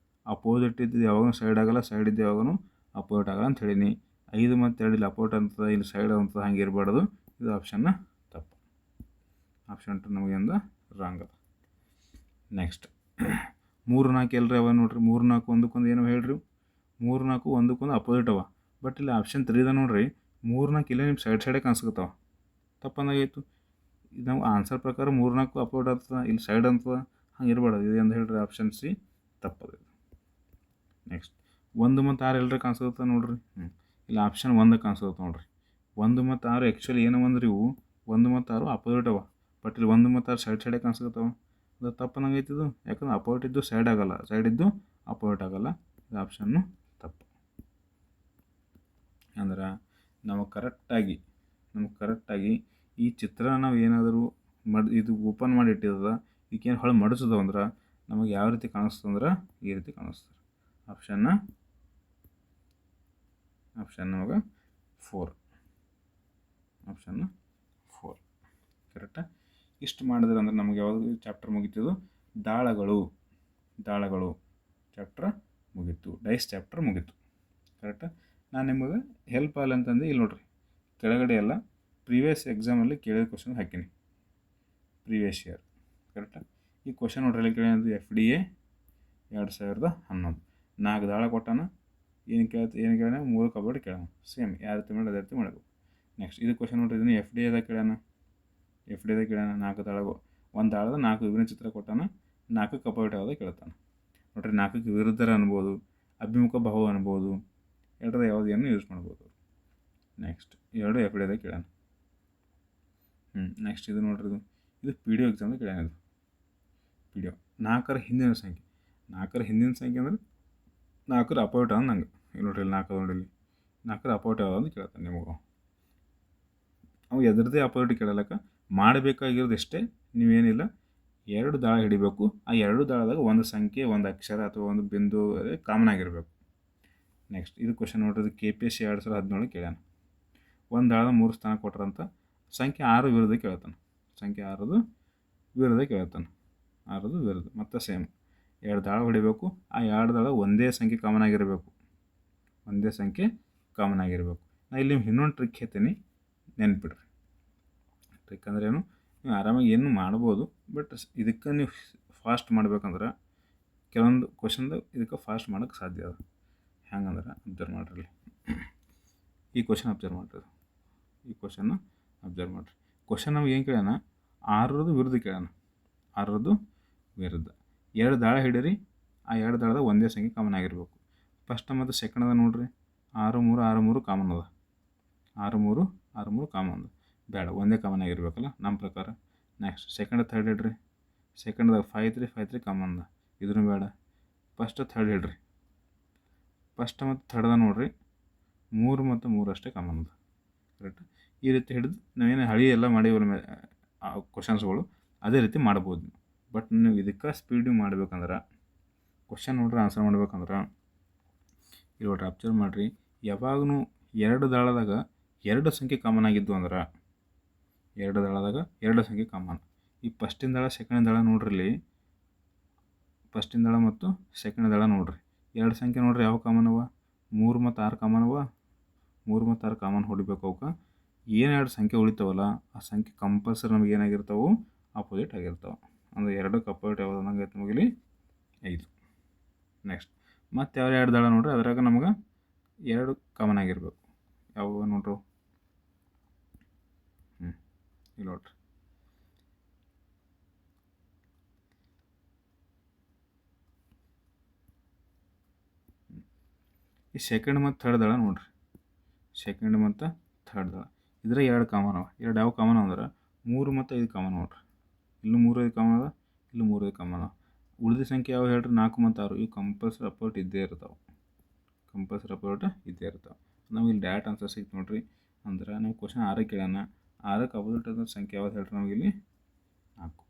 ಅಪೋಸಿಟ್ ಇದ್ದು ಯಾವಾಗೂ ಸೈಡ್ ಆಗಲ್ಲ, ಸೈಡ್ ಇದ್ದು ಯಾವಾಗೂ ಅಪೋಸಿಟ್ ಆಗಲ್ಲ ಅಂತ ಹೇಳೀನಿ. 5 ಮತ್ತು 2 ಇಲ್ಲಿ ಅಪೋಸಿಟ್ ಅಂತದ, ಇಲ್ಲಿ ಸೈಡ್ ಅಂತದ, ಹಂಗೆ ಇರಬಾರ್ದು. ಇದು ಆಪ್ಷನ್ನ ತಪ್ಪು. ಆಪ್ಷನ್ 2 ನಮಗಿಂದ ರಾಂಗ್ ಅದ. ನೆಕ್ಸ್ಟ್ 3 4 ಎಲ್ಲರಿ ಅವ ನೋಡ್ರಿ. 3 4 ಒಂದಕ್ಕೊಂದು ಏನೋ ಹೇಳ್ರಿ, 3 4 ಒಂದಕ್ಕೊಂದು ಅಪೋಸಿಟ್ ಅವ. ಬಟ್ ಇಲ್ಲಿ ಆಪ್ಷನ್ 3 ದ ನೋಡ್ರಿ 3 4 ಇಲ್ಲೇ ನಿಮ್ಮ ಸೈಡೇ ಕಾಣಿಸ್ಕತ್ತಾವ. ತಪ್ಪಂದಾಗೈತು. ಇದು ನಾವು ಆನ್ಸರ್ ಪ್ರಕಾರ 3 4 ಅಪೋಸಿಟ್ ಆಗ್ತದೆ, ಇಲ್ಲಿ ಸೈಡ್ ಅಂತದ, ಹಂಗೆ ಇರಬಾರ್ದು. ಇದು ಎಂದು ಹೇಳ್ರಿ ಆಪ್ಷನ್ ಸಿ ತಪ್ಪದ. ನೆಕ್ಸ್ಟ್ 1 ಮತ್ತು 6 ಎಲ್ಲರಿ ಕಾಣಿಸ್ಕತ್ತ ನೋಡ್ರಿ. ಇಲ್ಲಿ ಆಪ್ಷನ್ 1 ಕಾಣಿಸ್ಕತ್ತ ನೋಡ್ರಿ. 1 ಮತ್ತು 6 ಆ್ಯಕ್ಚುಲಿ ಏನವ ಅಂದ್ರೆ ಇವು 1 ಮತ್ತು 6 ಅಪೋಸಿಟ್ ಅವ. ಬಟ್ ಇಲ್ಲಿ 1 ಮತ್ತು 6 ಸೈಡೇ ಕಾಣಿಸ್ಕತ್ತಾವ. ಅದು ತಪ್ಪನಂಗೈತಿ ಇದು. ಯಾಕಂದ್ರೆ ಅಪೋಸಿಟ್ ಇದ್ದು ಸೈಡ್ ಆಗಲ್ಲ, ಸೈಡ್ ಇದ್ದು ಅಪೋಸಿಟ್ ಆಗಲ್ಲ. ಇದು ಆಪ್ಷನ್ನು ತಪ್ಪು. ಅಂದ್ರೆ ನಮಗೆ ಕರೆಕ್ಟಾಗಿ ಈ ಚಿತ್ರ ನಾವು ಏನಾದರೂ ಇದು ಓಪನ್ ಮಾಡಿ ಇಟ್ಟಿರ್ತದ, ಈಗೇನು ಹೊಳೆ ಮಡಿಸೋದು ಅಂದ್ರೆ ನಮಗೆ ಯಾವ ರೀತಿ ಕಾಣಿಸ್ತಂದ್ರೆ ಈ ರೀತಿ ಕಾಣಿಸ್ತದೆ. ಆಪ್ಷನ್ ನಮಗೆ 4. ಆಪ್ಷನ್ 4 ಕರೆಕ್ಟಾ. ಇಷ್ಟು ಮಾಡಿದ್ರೆ ಅಂದ್ರೆ ನಮಗೆ ಯಾವುದು ಚಾಪ್ಟರ್ ಮುಗೀತದು? ದಾಳಗಳು ಚಾಪ್ಟರ್ ಮುಗೀತು. ಡೈಸ್ ಚಾಪ್ಟರ್ ಮುಗೀತು. ಕರೆಕ್ಟಾ. ನಾನು ನಿಮಗೆ ಹೆಲ್ಪ್ ಆಗಲ್ಲ ಅಂತಂದು ಇಲ್ಲಿ ನೋಡ್ರಿ ಕೆಳಗಡೆ ಎಲ್ಲ ಪ್ರೀವಿಯಸ್ ಎಕ್ಸಾಮಲ್ಲಿ ಕೇಳಿದ ಕ್ವಶನ್ ಹಾಕೀನಿ, ಪ್ರೀವಿಯಸ್ ಇಯರ್. ಕರೆಕ್ಟಾ. ಈ ಕ್ವಶನ್ ನೋಡ್ರಿ ಎಲ್ಲ ಕೇಳಿದ್ದು FDA 2011 4 ದಾಳ ಕೊಟ್ಟಾನ. ಏನು ಕೇಳ್ಯಾನ 3 ಕಬಡ್ಡಿ ಕೇಳೋಣ. ಸೇಮ್ ಯಾವ ರೀತಿ ಮಾಡಿ ಅದೇ ರೀತಿ ಮಾಡಬೇಕು. ನೆಕ್ಸ್ಟ್ ಇದು ಕ್ವಶನ್ ನೋಡ್ರಿ, ಇದನ್ನು FDAದಾಗ ಕೇಳ್ಯಾನ. 4 ದಾಳಗಳು, ಒಂದು ದಾಳದ 4 ವಿಭಿನ್ನ ಚಿತ್ರ ಕೊಟ್ಟಾನ, 4 ಕಪೋಟ್ ಯಾವುದೇ ಕೇಳ್ತಾನೆ. ನೋಡ್ರಿ 4 ವಿರುದ್ಧರ ಅನ್ಬೋದು, ಅಭಿಮುಖ ಭಾವ ಅನ್ಬೋದು, ಎರಡರ ಯಾವುದೇನು ಯೂಸ್ ಮಾಡ್ಬೋದು. ನೆಕ್ಸ್ಟ್ 2 FDAದಾಗ ಕೇಳ್ಯಾನ. ನೆಕ್ಸ್ಟ್ ಇದು ನೋಡ್ರಿ, ಇದು PDO ಎಕ್ಸಾಮ್ದಾಗ ಕೇಳ್ಯಾನ. ಇದು PDO 4ರ ಹಿಂದಿನ ಸಂಖ್ಯೆ. 4ರ ಹಿಂದಿನ ಸಂಖ್ಯೆ ಅಂದ್ರೆ 4ರ ಅಪೋಸಿಟ್ ಅದ ನಂಗೆ. ಇಲ್ಲಿ ನೋಡ್ರಿ ಇಲ್ಲಿ 4 ನೋಡಿ, 4ರ ಅಪೋಸಿಟ್ ಯಾವ್ದು ಅಂತ ಕೇಳ್ತಾನೆ ನಿಮಗೆ. ಅವು ಎದ್ರದ್ದೇ ಅಪೋಸಿಟ್ ಕೇಳಲಕ್ಕ ಮಾಡಬೇಕಾಗಿರೋದು ಎಷ್ಟೇ, ನೀವೇನಿಲ್ಲ 2 ದಾಳ ಹಿಡಿಬೇಕು. ಆ 2 ದಾಳದಾಗ ಒಂದು ಸಂಖ್ಯೆ, ಒಂದು ಅಕ್ಷರ ಅಥವಾ ಒಂದು ಬಿಂದು ಕಾಮನ್ ಆಗಿರಬೇಕು. ನೆಕ್ಸ್ಟ್ ಇದು ಕ್ವಶನ್ ನೋಡ್ರಿ, KPSC 2017 ಕೇಳ್ಯಾನ. ಒಂದು ದಾಳದ 3 ಸ್ಥಾನ ಕೊಟ್ರಂತ, ಸಂಖ್ಯೆ 6 ವಿರುದ್ಧ ಕೇಳ್ತಾನೆ. ಸಂಖ್ಯೆ 6ದು ವಿರುದ್ಧ ಕೇಳ್ತಾನೆ. 6ದು ವಿರುದ್ಧ ಮತ್ತು ಸೇಮ್ 2 ದಾಳ ಹೊಡಿಬೇಕು. ಆ 2 ದಾಳ ಒಂದೇ ಸಂಖ್ಯೆ ಕಾಮನ್ ಆಗಿರಬೇಕು. ನಾ ಇಲ್ಲಿ ಇನ್ನೊಂದು ಟ್ರಿಕ್ ಹೇಳ್ತೀನಿ, ನೆನ್ಪಿಡ್ರಿ. ಟ್ರಿಕ್ ಅಂದ್ರೆ ಏನು, ನೀವು ಆರಾಮಾಗಿ ಏನು ಮಾಡ್ಬೋದು. ಬಟ್ ಇದಕ್ಕೆ ನೀವು ಫಾಸ್ಟ್ ಮಾಡ್ಬೇಕಂದ್ರೆ ಕೆಲವೊಂದು ಕ್ವಶನ್ದು ಇದಕ್ಕೆ ಫಾಸ್ಟ್ ಮಾಡೋಕ್ಕೆ ಸಾಧ್ಯ ಅದ. ಹೆಂಗಂದ್ರೆ ಅಬ್ಸರ್ವ್ ಮಾಡಿರಿ, ಈ ಕ್ವಶನ್ ಅಬ್ಸರ್ವ್ ಮಾಡಿರಿ. ಕ್ವಶನ್ ನಮ್ಗೆ ಏನು ಕೇಳ್ಯಾನ, 6ರದು ವಿರುದ್ಧ ಕೇಳ್ಯಾನ. 6ರದು ವಿರುದ್ಧ 2 ದಾಳ ಹಿಡೀರಿ. ಆ 2 ದಾಳದ ಒಂದೇ ಸಂಖ್ಯೆ ಕಾಮನ್ ಆಗಿರಬೇಕು. ಫಸ್ಟ್ ಮತ್ತು ಸೆಕೆಂಡ್ ಅದ ನೋಡ್ರಿ, 6 3 ಕಾಮನ್ ಅದ. 6 3 ಕಾಮನ್ ಅದ, ಬೇಡ ಒಂದೇ ಕಾಮನ್ ಆಗಿರ್ಬೇಕಲ್ಲ ನಮ್ಮ ಪ್ರಕಾರ. ನೆಕ್ಸ್ಟ್ ಸೆಕೆಂಡ್ ಥರ್ಡ್ ಹಿಡ್ರಿ. ಸೆಕೆಂಡ್ದಾಗ 5 3 ಕಾಮನ್ ಅದ, ಇದನ್ನು ಬೇಡ. First third ಹಿಡ್ರಿ. ಫಸ್ಟ್ ಮತ್ತು ಥರ್ಡ್ದ ನೋಡ್ರಿ 3 ಮತ್ತು 3 ಅಷ್ಟೇ ಕಾಮನ್ ಅದ. ಕರೆಕ್ಟ್. ಈ ರೀತಿ ಹಿಡಿದು ನಾವೇನು ಹಳಿ ಎಲ್ಲ ಮಾಡಿವಲ್ಲ ಕ್ವಶನ್ಸ್ಗಳು, ಅದೇ ರೀತಿ ಮಾಡ್ಬೋದು. ಬಟ್ ನೀವು ಇದಕ್ಕೆ ಸ್ಪೀಡ್ ಮಾಡ್ಬೇಕಂದ್ರೆ, ಕ್ವಶನ್ ನೋಡ್ರಿ ಆನ್ಸರ್ ಮಾಡ್ಬೇಕಂದ್ರೆ ಇಲ್ಲಿ ನೋಡ್ರಿ ಅಬ್ಸರ್ವ್ ಮಾಡಿರಿ, ಯಾವಾಗೂ 2 ದಾಳದಾಗ 2 ಸಂಖ್ಯೆ ಕಾಮನ್ ಆಗಿದ್ದು ಅಂದ್ರೆ 2 ದಾಳದಾಗ 2 ಸಂಖ್ಯೆ ಕಾಮನ್. ಈ ಫಸ್ಟಿನ ದಾಳ ಸೆಕೆಂಡ್ ದಾಳ ನೋಡ್ರಿ, ಇಲ್ಲಿ ಫಸ್ಟಿನ ದಾಳ ಮತ್ತು ಸೆಕೆಂಡ್ ದಾಳ ನೋಡ್ರಿ 2 ಸಂಖ್ಯೆ ನೋಡ್ರಿ ಯಾವ ಕಾಮನ್ ಅವ, 3 ಮತ್ತು 6 ಕಾಮನ್ ಅವ. 3 ಮತ್ತು 6 ಕಾಮನ್ ಹೊಡಿಬೇಕು. ಅವಕ್ಕೆ ಏನು 2 ಸಂಖ್ಯೆ ಉಳಿತಾವಲ್ಲ, ಆ ಸಂಖ್ಯೆ ಕಂಪಲ್ಸರಿ ನಮಗೆ ಏನಾಗಿರ್ತಾವೆ, ಅಪೋಸಿಟ್ ಆಗಿರ್ತಾವೆ. ಅಂದರೆ 2ಕ್ಕೆ ಅಪೋಸಿಟ್ ಯಾವ್ದು ಅನ್ನಂಗೈತೆ ನಮಗಿಲ್ಲಿ 5. ನೆಕ್ಸ್ಟ್ ಮತ್ತು ಯಾವ 2 ದಾಳ ನೋಡ್ರಿ, ಅದ್ರಾಗ ನಮಗೆ 2 ಕಾಮನ್ ಆಗಿರ್ಬೇಕು. ಯಾವ ನೋಡ್ರಿ, ಇಲ್ಲಿ ನೋಡ್ರಿ ಈ ಸೆಕೆಂಡ್ ಮತ್ತು ಥರ್ಡ್ ದಾಳ ನೋಡ್ರಿ, ಸೆಕೆಂಡ್ ಮತ್ತು ಥರ್ಡ್ ದಾಳ ಇದ್ರೆ 2 ಕಾಮನ್ ಅವ. 2 ಯಾವ ಕಾಮನ್ ಅಂದ್ರೆ 3 ಮತ್ತು 5 ಕಾಮನ್ ನೋಡ್ರಿ. ಇಲ್ಲೂ 3 5 ಕಾಮನ್ ಅದ, ಇಲ್ಲೂ 3 5 ಕಾಮನ್ ಅದ. ಉಳಿದ ಸಂಖ್ಯೆ ಯಾವ ಹೇಳ್ರಿ, 4 ಮತ್ತು 6 ಇವು ಕಂಪಲ್ಸರಿ ಅಪೋಸಿಟ್ ಇದ್ದೇ ಇರ್ತಾವೆ. ನಮಗೆ ಇಲ್ಲಿ ಡೈರೆಕ್ಟ್ ಆನ್ಸರ್ ಸಿಗ್ತು ನೋಡ್ರಿ. ಅಂದ್ರೆ ನಾವು ಕ್ವಶನ್ 6 ಕೇಳೋಣ, 6ಕ್ಕೆ ಅಪೋಸಿಟ್ ಆದ ಸಂಖ್ಯೆ ಯಾವ್ದು ಹೇಳ್ರಿ, ನಮಗಿಲ್ಲಿ 4.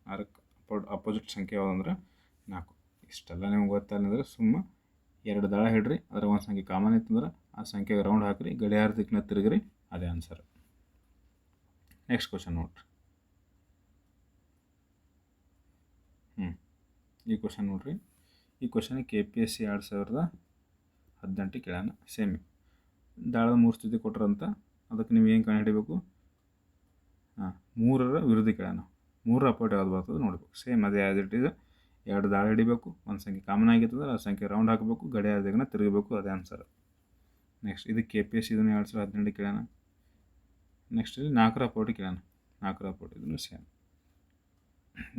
6ಕ್ಕೆ ಅಪೋಸಿಟ್ ಸಂಖ್ಯೆ ಯಾವ್ದು ಅಂದ್ರೆ 4. ಇಷ್ಟೆಲ್ಲ ನಿಮ್ಗೆ ಗೊತ್ತಲ್ಲಂದ್ರೆ ಸುಮ್ಮ 2 ದಾಳ ಹಿಡ್ರಿ, ಅದರ ಒಂದು ಸಂಖ್ಯೆ ಕಾಮನ್ ಇತ್ತಂದ್ರೆ ಆ ಸಂಖ್ಯೆಗೆ ರೌಂಡ್ ಹಾಕಿರಿ, ಗಡಿಯಾರ ದಿಕ್ಕಿನ ತಿರುಗಿರಿ, ಅದೇ ಆನ್ಸರ್. ನೆಕ್ಸ್ಟ್ ಕ್ವಶನ್ ನೋಡ್ರಿ. ಈ ಕ್ವಶನ್ ನೋಡ್ರಿ. ಈ ಕ್ವಶನ್ KPSC 2018 ಕೇಳ್ಯಾನ. ಸೇಮ್ ದಾಳದ 3 ಸ್ಥಿತಿ ಕೊಟ್ರಂತ, ಅದಕ್ಕೆ ನೀವು ಏನು ಕಂಡುಹಿಡಿಬೇಕು? 3ರ ವಿರುದ್ಧ ಕೇಳ್ಯಾನ. 3ರ ಅಪೋಸಿಟ್ ಯಾವ್ದು ಬರ್ತದೆ ನೋಡ್ಬೇಕು. ಸೇಮ್ ಅದೇ ಆ್ಯಸ್ ಇಟ್ ಈಸ್. 2 ದಾಳ ಹಿಡಿಬೇಕು, ಒಂದು ಸಂಖ್ಯೆ ಕಾಮನ್ ಆಗಿರ್ತದೆ, ಆ ಸಂಖ್ಯೆ ರೌಂಡ್ ಹಾಕಬೇಕು, ಗಡಿಯಾರ ದಿಕ್ಕಿನ ತಿರುಗಬೇಕು, ಅದೇ ಆನ್ಸರ್. ನೆಕ್ಸ್ಟ್ ಇದು KPSC ಇದನ್ನು 2018 ಕೇಳ್ಯಾನ. ನೆಕ್ಸ್ಟ್ ಇಲ್ಲಿ 4ರ ಅಪೋಸಿಟ್ ಕೇಳ್ಯಾನ. 4ರ ಅಪೋಸಿಟ್ ಇದನ್ನು ಸೇಮ್.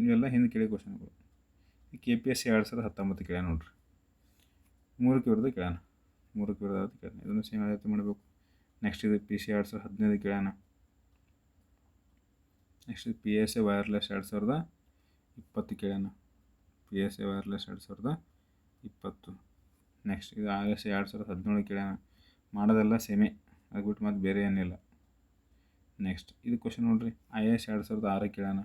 ಇವೆಲ್ಲ ಹಿಂದೆ ಕೇಳಿ ಕ್ವಶನ್ಗಳು. ಈ KPSC 2019 ಕೇಳ್ಯಾನ ನೋಡ್ರಿ. 3ಕ್ಕೆ ವಿರುದ್ಧ ಕೇಳ್ಯಾನ. 3ಕ್ಕೆ ವಿರುದ್ಧ ಕೇಳ್ಯಾನ. ಇದನ್ನು ಸೇಮ್ ಅದೇ ರೀತಿ ಮಾಡಬೇಕು. ನೆಕ್ಸ್ಟ್ ಇದು PC 2015 ಕೇಳ್ಯಾನ. ನೆಕ್ಸ್ಟ್ ಇದು PSA wireless 2020 ಕೇಳ್ಯಾನ. PSA wireless 2020. Next ಇದು RSA 2017 ಕೇಳ್ಯಾನ. ಮಾಡೋದೆಲ್ಲ ಸೇಮೇ, ಆಗ್ಬಿಟ್ಟು ಮತ್ತು ಬೇರೆ ಏನಿಲ್ಲ. ನೆಕ್ಸ್ಟ್ ಇದು ಕ್ವಶನ್ ನೋಡ್ರಿ. IAS 2006 ಕೇಳ್ಯಾನ.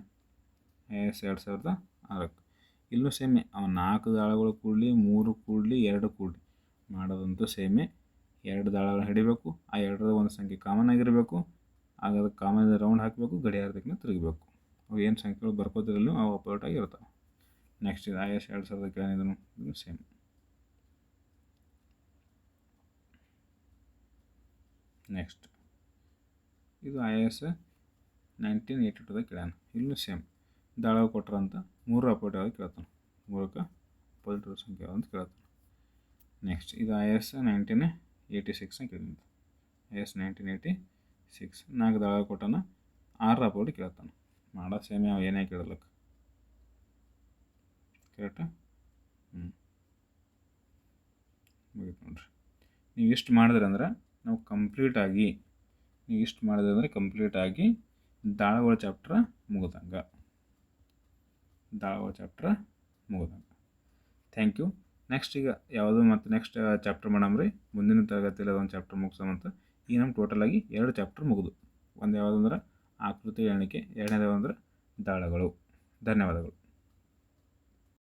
IAS 2006 ಇಲ್ಲೂ ಸೇಮೇ. ಅವನು 4 ದಾಳಗಳು ಕೂಡಲಿ, 3 ಕೂಡಲಿ, 2 ಕೂಡಲಿ ಮಾಡೋದಂತೂ ಸೇಮೇ. 2 ದಾಳಗಳು ಹಿಡಿಬೇಕು, ಆ 2ರ ಒಂದು ಸಂಖ್ಯೆ ಕಾಮನ್ ಆಗಿರಬೇಕು, ಆಗ ಅದಕ್ಕೆ ಕಾಮನ್ ರೌಂಡ್ ಹಾಕಬೇಕು, ಗಡಿಯಾರ ದಿಕ್ಕಿನ ತಿರುಗಬೇಕು. ಅವು ಏನು ಸಂಖ್ಯೆಗಳು ಬರ್ಕೋತಿರಲ್ಲ ಅವು ಅಪೋಸಿಟ್ ಆಗಿರ್ತಾವೆ. ನೆಕ್ಸ್ಟ್ ಇದು IAS 2000 ಕೇಳ್ಯಾನ. ಇದನ್ನು ಸೇಮ್. ನೆಕ್ಸ್ಟ್ ಇದು IAS 1982 ಕೇಳ್ಯಾನ. ಇಲ್ಲೂ ಸೇಮ್ ದಾಳ ಕೊಟ್ರಂತ 3 ಅಪೋಸಿಟ್ ಯಾವ್ದು ಕೇಳ್ತಾನೆ. 3ಕ್ಕೆ ಅಪೋಸಿಟ್ ಸಂಖ್ಯೆ ಯಾವ್ದು ಅಂತ ಕೇಳ್ತಾನೆ. ನೆಕ್ಸ್ಟ್ ಇದು IAS 1986 ಕೇಳಿದಂತ. IAS 1986 4 ದಾಳ ಕೊಟ್ಟಾನ, 6 ಅಪೋಸಿಟ್ ಕೇಳ್ತಾನೆ. ಮಾಡೋ ಸೇಮೇ, ಅವು ಏನೇ ಕೇಳಲಕ್ಕ. ಕರೆಕ್ಟಾ? ಮುಗಿತು ನೋಡ್ರಿ. ನೀವು ಇಷ್ಟು ಮಾಡಿದ್ರಿ ಅಂದ್ರೆ ನಾವು ಕಂಪ್ಲೀಟಾಗಿ ದಾಳಗಳ ಚಾಪ್ಟ್ರ ಮುಗಿದಂಗೆ. Thank you. ನೆಕ್ಸ್ಟ್ ಈಗ ಯಾವುದು ಮತ್ತು ನೆಕ್ಸ್ಟ್ ಚಾಪ್ಟರ್ ಮಾಡಮ್ರಿ. ಮುಂದಿನ ತರಗತಿಯಲ್ಲಿ ಅದೊಂದು ಚಾಪ್ಟರ್ ಮುಗಿಸೋಮಂತ. ಈಗ ನಮ್ಮ ಟೋಟಲಾಗಿ 2 ಚಾಪ್ಟರ್ ಮುಗಿದು. ಒಂದು ಯಾವುದಂದ್ರೆ ಆಕೃತಿ ಎಣಿಕೆ, ಎರಡನೇದು ಅಂದರೆ ದಾಳಗಳು. ಧನ್ಯವಾದಗಳು.